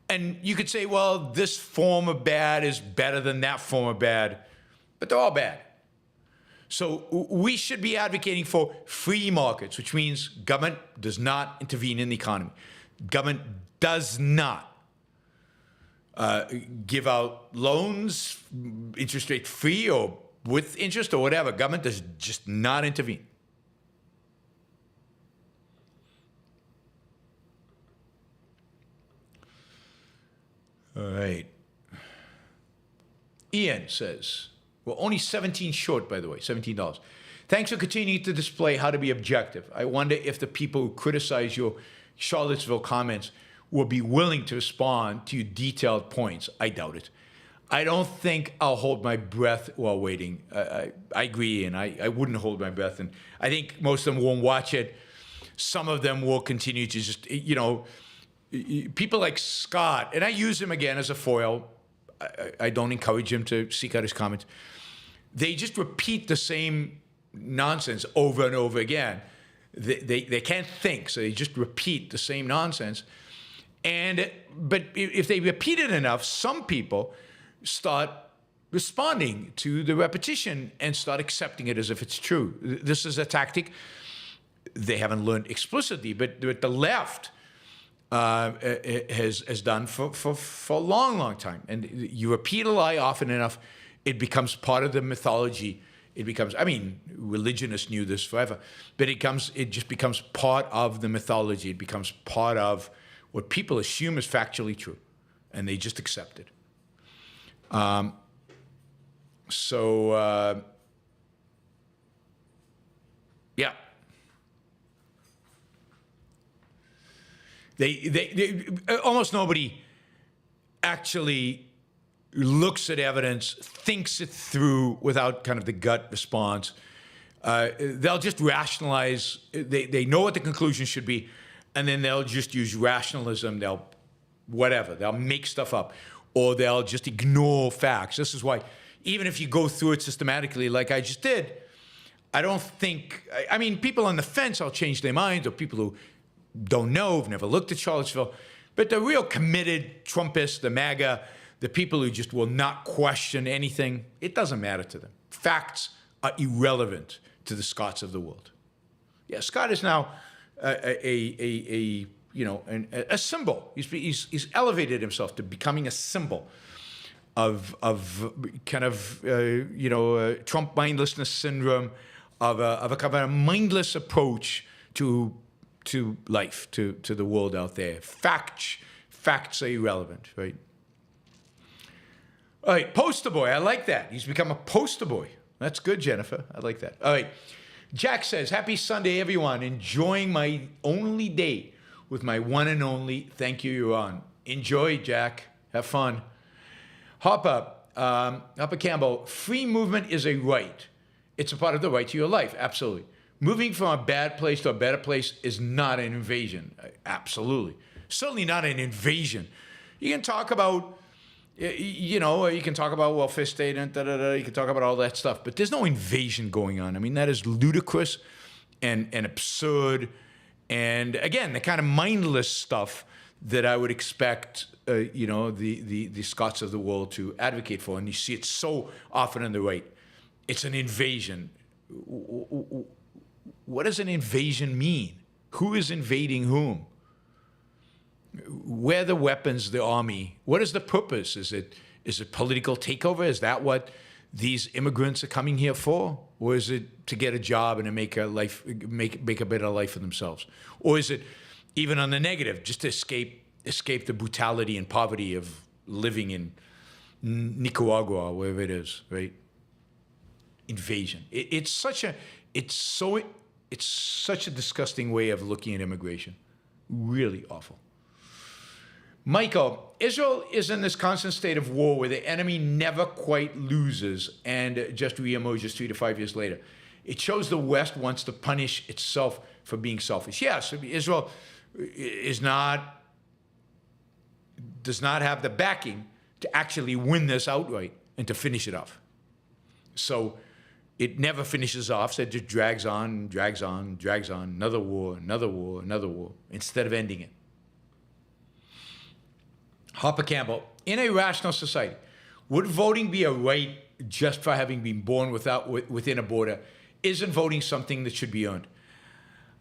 And you could say, well, this form of bad is better than that form of bad, but they're all bad. So we should be advocating for free markets, which means government does not intervene in the economy. Government does not give out loans, interest rate free or with interest or whatever. Government does just not intervene. All right. Ian says, we're only 17 short, by the way, $17. Thanks for continuing to display how to be objective. I wonder if the people who criticize your Charlottesville comments will be willing to respond to your detailed points. I doubt it. I don't think I'll hold my breath while waiting. I agree, and I wouldn't hold my breath. And I think most of them won't watch it. Some of them will continue to just, people like Scott, and I use him again as a foil. I don't encourage him to seek out his comments. They just repeat the same nonsense over and over again. They can't think, so they just repeat the same nonsense. But if they repeat it enough, some people start responding to the repetition and start accepting it as if it's true. This is a tactic they haven't learned explicitly, but the left has done for a long time. And you repeat a lie often enough, it becomes part of the mythology. It becomes, I mean, religionists knew this forever, but it just becomes part of the mythology. It becomes part of what people assume is factually true, and they just accept it. Yeah. They almost nobody actually looks at evidence, thinks it through without kind of the gut response. They'll just rationalize. They know what the conclusion should be, and then they'll just use rationalism. They'll make stuff up, or they'll just ignore facts. This is why, even if you go through it systematically, like I just did, I don't think. I mean, people on the fence will change their minds, or people who don't know, have never looked at Charlottesville, but the real committed Trumpists, the MAGA, the people who just will not question anything, it doesn't matter to them. Facts are irrelevant to the Scotts of the world. Yeah, Scott is now a symbol. He's elevated himself to becoming a symbol of kind of Trump mindlessness syndrome, of a kind of a mindless approach to life, to the world out there. Facts are irrelevant, right? All right, poster boy, I like that. He's become a poster boy. That's good, Jennifer. I like that. All right, Jack says, happy Sunday, everyone. Enjoying my only day with my one and only. Thank you, Yaron. Enjoy, Jack. Have fun. Hopper Campbell, free movement is a right. It's a part of the right to your life. Absolutely. Moving from a bad place to a better place is not an invasion. Absolutely. Certainly not an invasion. You can talk about, you can talk about welfare state and you can talk about all that stuff, but there's no invasion going on. I mean, that is ludicrous and absurd. And again, the kind of mindless stuff that I would expect, the Scots of the world to advocate for. And you see it so often on the right. It's an invasion. What does an invasion mean? Who is invading whom? Where are the weapons, the army? What is the purpose? Is it political takeover? Is that what these immigrants are coming here for? Or is it to get a job and to make a better life for themselves? Or is it even on the negative, just to escape the brutality and poverty of living in Nicaragua or wherever it is, right? Invasion. It's such a disgusting way of looking at immigration. Really awful. Michael, Israel is in this constant state of war where the enemy never quite loses and just reemerges 3 to 5 years later. It shows the West wants to punish itself for being selfish. Yes, Israel does not have the backing to actually win this outright and to finish it off. So it never finishes off, so it just drags on, another war, instead of ending it. Hopper Campbell, in a rational society, would voting be a right just for having been born within a border? Isn't voting something that should be earned?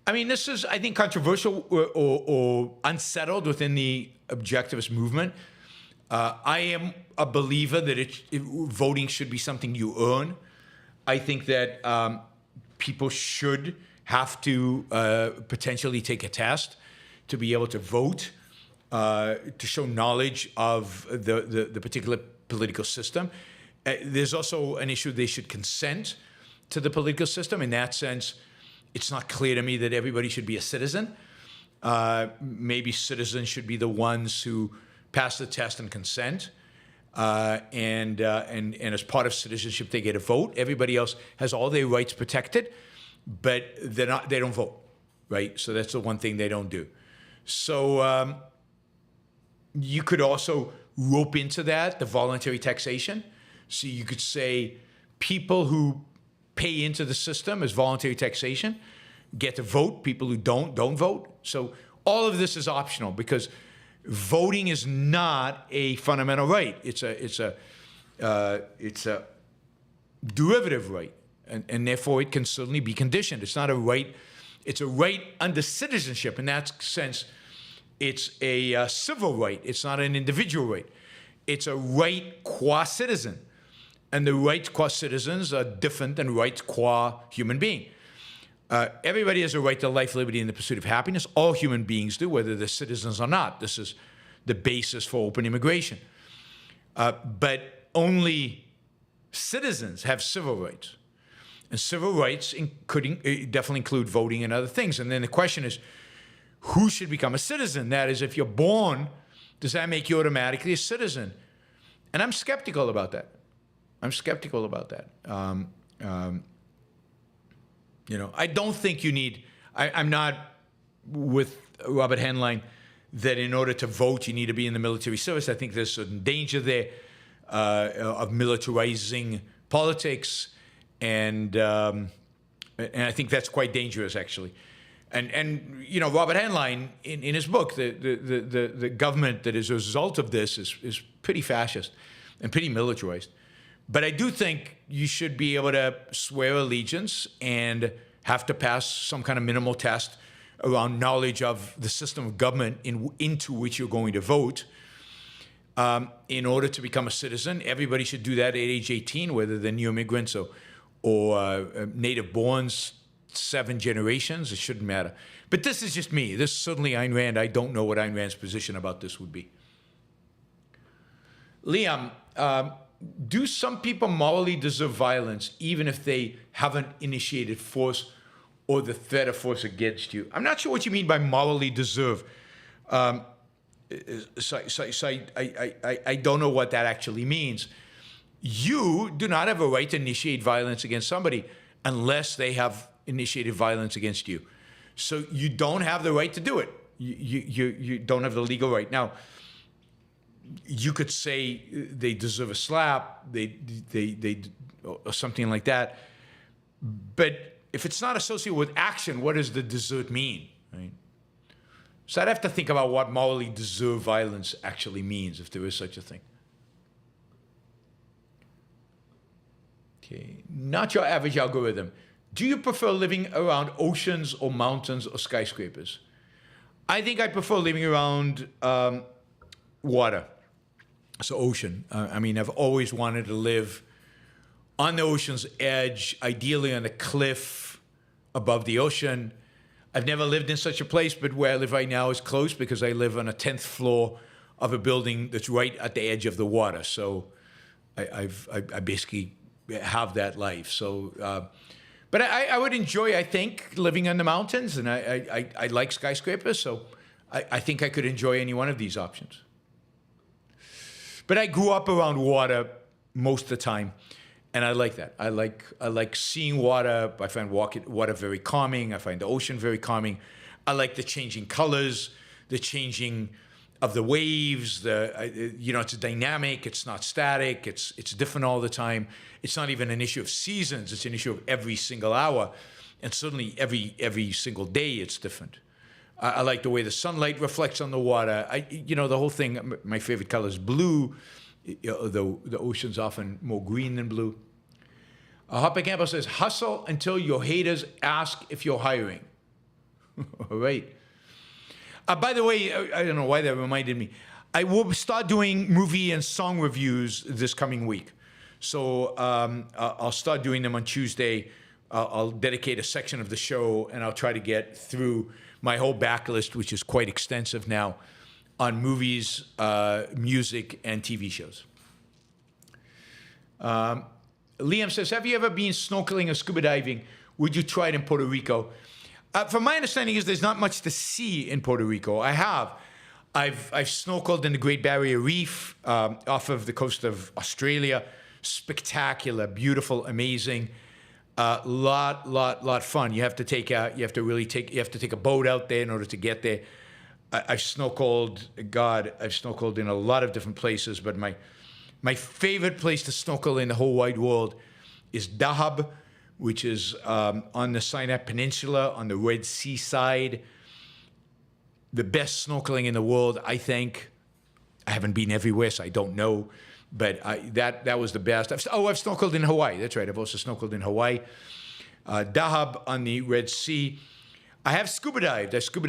I mean, this is, I think, controversial or unsettled within the objectivist movement. I am a believer that voting should be something you earn. I think that people should have to potentially take a test to be able to vote, to show knowledge of the particular political system. There's also an issue they should consent to the political system. In that sense, it's not clear to me that everybody should be a citizen. Maybe citizens should be the ones who pass the test and consent. And as part of citizenship, they get a vote. Everybody else has all their rights protected, but they don't vote, right? So that's the one thing they don't do. So you could also rope into that the voluntary taxation. So you could say people who pay into the system as voluntary taxation, get to vote. People who don't vote. So all of this is optional because voting is not a fundamental right. It's a derivative right, and therefore it can certainly be conditioned. It's not a right. It's a right under citizenship. In that sense, it's a civil right. It's not an individual right. It's a right qua citizen. And the rights qua citizens are different than rights qua human being. Everybody has a right to life, liberty, and the pursuit of happiness. All human beings do, whether they're citizens or not. This is the basis for open immigration. But only citizens have civil rights. And civil rights definitely include voting and other things. And then the question is, who should become a citizen? That is, if you're born, does that make you automatically a citizen? And I'm skeptical about that. I don't think you need, I'm not with Robert Henline that in order to vote, you need to be in the military service. I think there's certain danger there of militarizing politics. And I think that's quite dangerous, actually. And Robert Henline, in his book, the government that is a result of this is pretty fascist and pretty militarized. But I do think you should be able to swear allegiance and have to pass some kind of minimal test around knowledge of the system of government into which you're going to vote. In order to become a citizen, everybody should do that at age 18, whether they're new immigrants or native borns, 7 generations. It shouldn't matter. But this is just me. This is certainly Ayn Rand. I don't know what Ayn Rand's position about this would be. Liam, do some people morally deserve violence even if they haven't initiated force or the threat of force against you? I'm not sure what you mean by morally deserve. I don't know what that actually means. You do not have a right to initiate violence against somebody unless they have initiated violence against you. So you don't have the right to do it. You don't have the legal right. Now, you could say they deserve a slap, they or something like that. But if it's not associated with action, what does the deserve mean? Right? So I'd have to think about what morally deserve violence actually means, if there is such a thing. Okay, not your average algorithm. Do you prefer living around oceans or mountains or skyscrapers? I think I prefer living around water. So ocean. I've always wanted to live on the ocean's edge, ideally on a cliff above the ocean. I've never lived in such a place, but where I live right now is close because I live on a 10th floor of a building that's right at the edge of the water. So I basically have that life. So, but I would enjoy, I think, living in the mountains, and I like skyscrapers, so I think I could enjoy any one of these options. But I grew up around water most of the time, and I like that. I like seeing water. I find water very calming. I find the ocean very calming. I like the changing colors, the changing of the waves. It's dynamic. It's not static. It's different all the time. It's not even an issue of seasons. It's an issue of every single hour, and certainly every single day it's different. I like the way the sunlight reflects on the water. The whole thing. My favorite color is blue. The ocean's often more green than blue. Hopper Campbell says, hustle until your haters ask if you're hiring. All right. By the way, I don't know why that reminded me. I will start doing movie and song reviews this coming week. So I'll start doing them on Tuesday. I'll dedicate a section of the show, and I'll try to get through my whole backlist, which is quite extensive now, on movies, music, and TV shows. Liam says, have you ever been snorkeling or scuba diving? Would you try it in Puerto Rico? From my understanding is there's not much to see in Puerto Rico. I have. I've snorkeled in the Great Barrier Reef off of the coast of Australia. Spectacular, beautiful, amazing. Lot fun. You have to take a boat out there in order to get there. I've snorkeled in a lot of different places, but my favorite place to snorkel in the whole wide world is Dahab, which is on the Sinai Peninsula, on the Red Sea side. The best snorkeling in the world, I think. I haven't been everywhere, so I don't know. But that was the best. I've snorkeled in Hawaii. That's right. I've also snorkeled in Hawaii. Dahab on the Red Sea. I have scuba dived. I scuba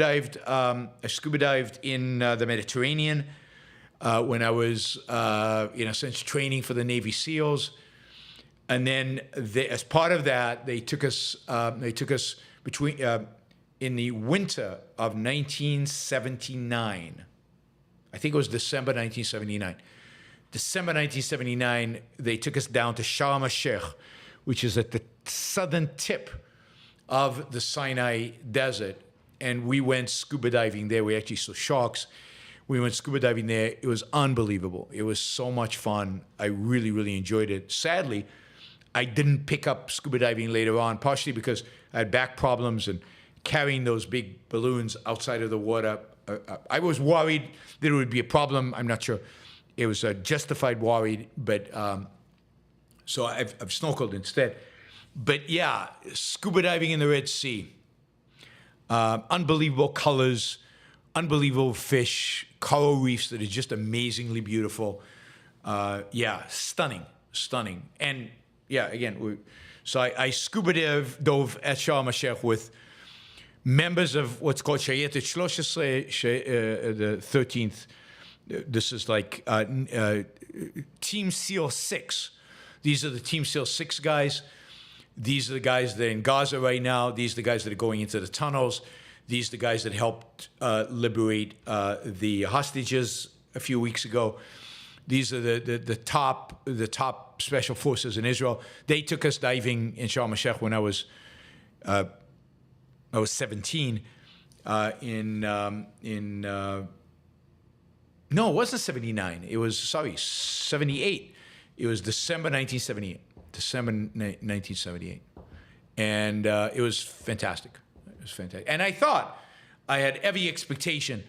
dived in the Mediterranean when I was, in a sense, training for the Navy SEALs. And then, as part of that, they took us between in the winter of 1979. I think it was December 1979. December 1979, they took us down to Sharm el-Sheikh, which is at the southern tip of the Sinai Desert, and we went scuba diving there. We actually saw sharks. We went scuba diving there. It was unbelievable. It was so much fun. I really, really enjoyed it. Sadly, I didn't pick up scuba diving later on, partially because I had back problems and carrying those big balloons outside of the water. I was worried that it would be a problem. I'm not sure. It was justified worried, but so I've snorkeled instead. But yeah, scuba diving in the Red Sea. Unbelievable colors, unbelievable fish, coral reefs that are just amazingly beautiful. Yeah, stunning. And yeah, again, so I scuba dove at Sharm el-Sheikh with members of what's called Shayetet Shloshesrei, the 13th. This is like Team SEAL 6. These are the Team SEAL 6 guys. These are the guys that are in Gaza right now. These are the guys that are going into the tunnels. These are the guys that helped liberate the hostages a few weeks ago. These are the top special forces in Israel. They took us diving in Sharm el-Sheikh when I was 17. No, it wasn't 79. It was 78. It was December 1978. December 1978, and it was fantastic. It was fantastic, and I thought I had every expectation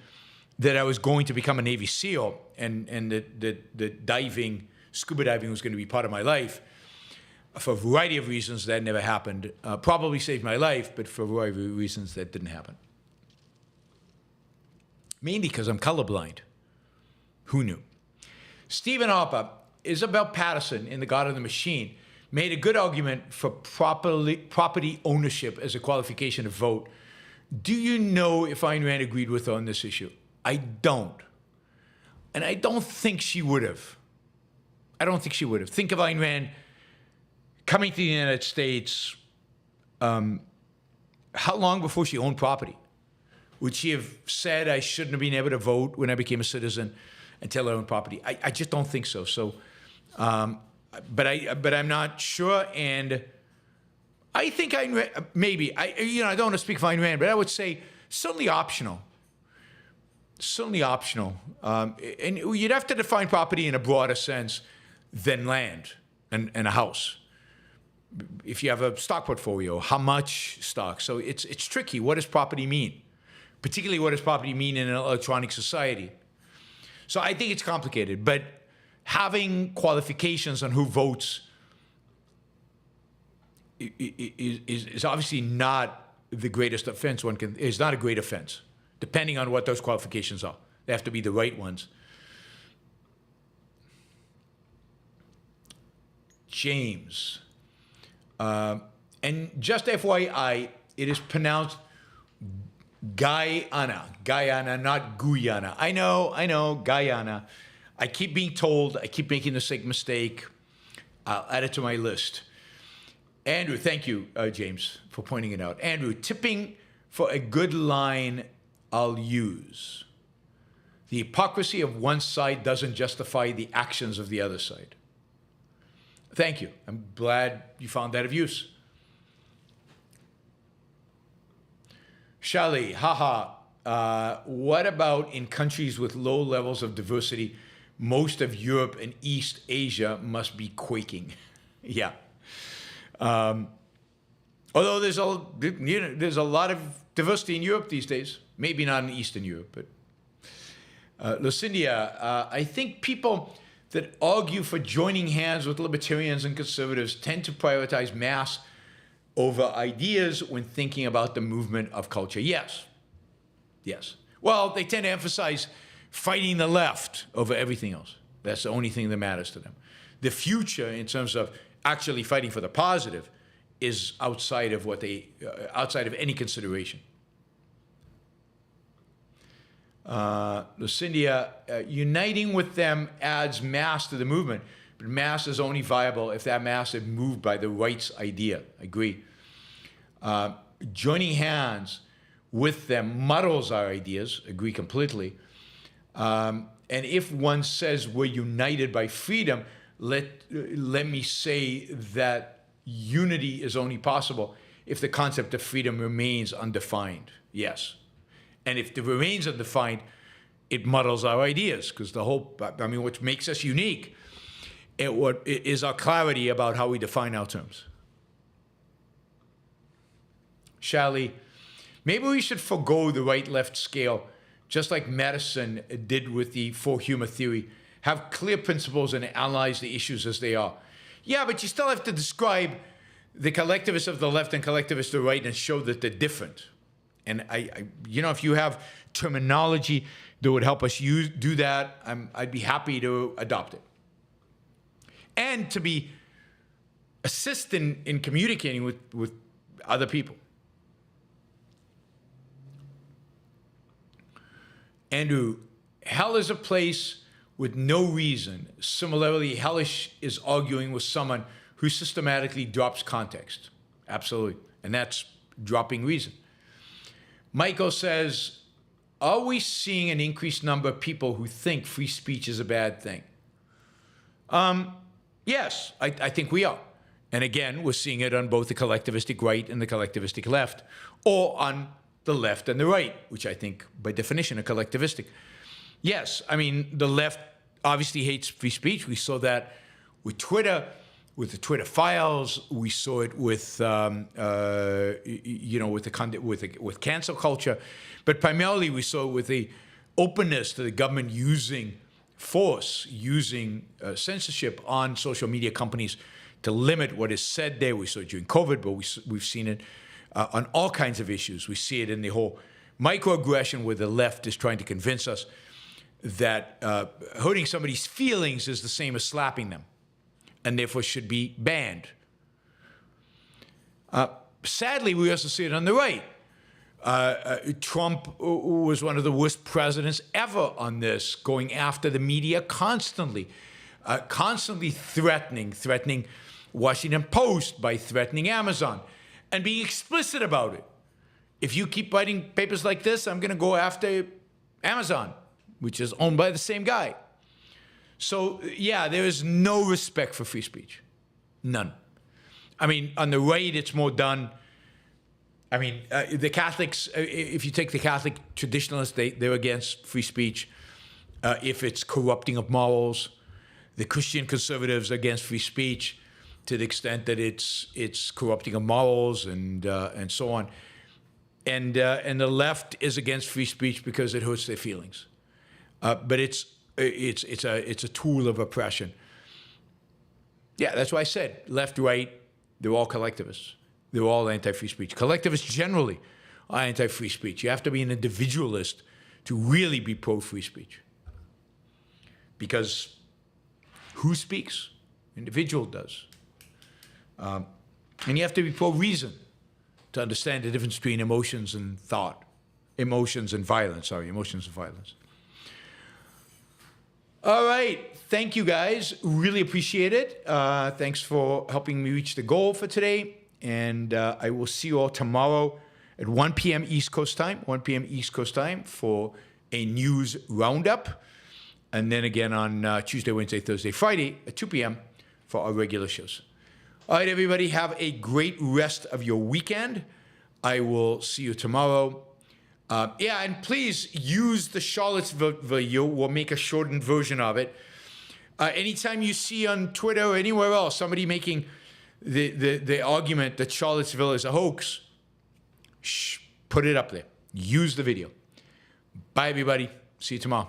that I was going to become a Navy SEAL, and that scuba diving was going to be part of my life. For a variety of reasons, that never happened. Probably saved my life, but for a variety of reasons, that didn't happen. Mainly because I'm colorblind. Who knew? Stephen Harper, Isabel Patterson in The God of the Machine made a good argument for property ownership as a qualification to vote. Do you know if Ayn Rand agreed with her on this issue? I don't. And I don't think she would have. Think of Ayn Rand coming to the United States. How long before she owned property? Would she have said I shouldn't have been able to vote when I became a citizen until I owned property? I just don't think so. So, but I'm not sure, and I think maybe I don't want to speak for Ayn Rand, but I would say certainly optional. And you'd have to define property in a broader sense than land and a house. If you have a stock portfolio, how much stock? So it's tricky. What does property mean? Particularly, what does property mean in an electronic society? So I think it's complicated, but having qualifications on who votes is obviously not the greatest offense is not a great offense, depending on what those qualifications are. They have to be the right ones. James. And just FYI, it is pronounced Guyana, not Guyana. I know, Guyana. I keep being told, I keep making the same mistake. I'll add it to my list. Andrew, thank you, James, for pointing it out. Andrew, tipping for a good line I'll use. The hypocrisy of one side doesn't justify the actions of the other side. Thank you. I'm glad you found that of use. Shali, what about in countries with low levels of diversity? Most of Europe and East Asia must be quaking. Yeah. Although there's a lot of diversity in Europe these days. Maybe not in Eastern Europe, but Lucinda, I think people that argue for joining hands with libertarians and conservatives tend to prioritize mass over ideas when thinking about the movement of culture? Yes. Yes. Well, they tend to emphasize fighting the left over everything else. That's the only thing that matters to them. The future, in terms of actually fighting for the positive, is outside of outside of any consideration. Lucinda, uniting with them adds mass to the movement, but mass is only viable if that mass is moved by the rights idea. I agree. Joining hands with them muddles our ideas. Agree completely. And if one says we're united by freedom, let me say that unity is only possible if the concept of freedom remains undefined. Yes. And if it remains undefined, it muddles our ideas, because what makes us unique is our clarity about how we define our terms. Shally, maybe we should forego the right-left scale, just like Madison did with the four humor theory. Have clear principles and analyze the issues as they are. Yeah, but you still have to describe the collectivists of the left and collectivists of the right and show that they're different. And if you have terminology that would help us do that, I'd be happy to adopt it. And to be assist in communicating with other people. Andrew, hell is a place with no reason. Similarly, hellish is arguing with someone who systematically drops context. Absolutely. And that's dropping reason. Michael says, are we seeing an increased number of people who think free speech is a bad thing? Yes, I think we are. And again, we're seeing it on both the collectivistic right and the collectivistic left, or on the left and the right, which I think by definition are collectivistic. Yes, I mean, the left obviously hates free speech. We saw that with Twitter, with the Twitter files. We saw it with with cancel culture, but primarily we saw it with the openness to the government using force, using censorship on social media companies to limit what is said there. We saw it during COVID, but we've seen it on all kinds of issues. We see it in the whole microaggression where the left is trying to convince us that hurting somebody's feelings is the same as slapping them, and therefore should be banned. Sadly, we also see it on the right. Trump was one of the worst presidents ever on this, going after the media constantly, constantly threatening Washington Post by threatening Amazon, and being explicit about it. If you keep writing papers like this, I'm going to go after Amazon, which is owned by the same guy. So, yeah, there is no respect for free speech. None. I mean, on the right, it's more done. I mean, the Catholics, if you take the Catholic traditionalists, they're against free speech if it's corrupting of morals. The Christian conservatives are against free speech to the extent that it's corrupting of morals and so on. And the left is against free speech because it hurts their feelings. But it's a tool of oppression. Yeah, that's why I said left, right, they're all collectivists. They're all anti-free speech. Collectivists generally are anti-free speech. You have to be an individualist to really be pro-free speech. Because who speaks? Individual does. And you have to be pro-reason to understand the difference between emotions and thought. Emotions and violence. All right. Thank you, guys. Really appreciate it. Thanks for helping me reach the goal for today. And I will see you all tomorrow at 1 p.m. East Coast time, for a news roundup. And then again on Tuesday, Wednesday, Thursday, Friday at 2 p.m. for our regular shows. All right, everybody, have a great rest of your weekend. I will see you tomorrow. And please use the Charlottesville video. We'll make a shortened version of it. Anytime you see on Twitter or anywhere else somebody making the argument that Charlottesville is a hoax, put it up there. Use the video. Bye, everybody. See you tomorrow.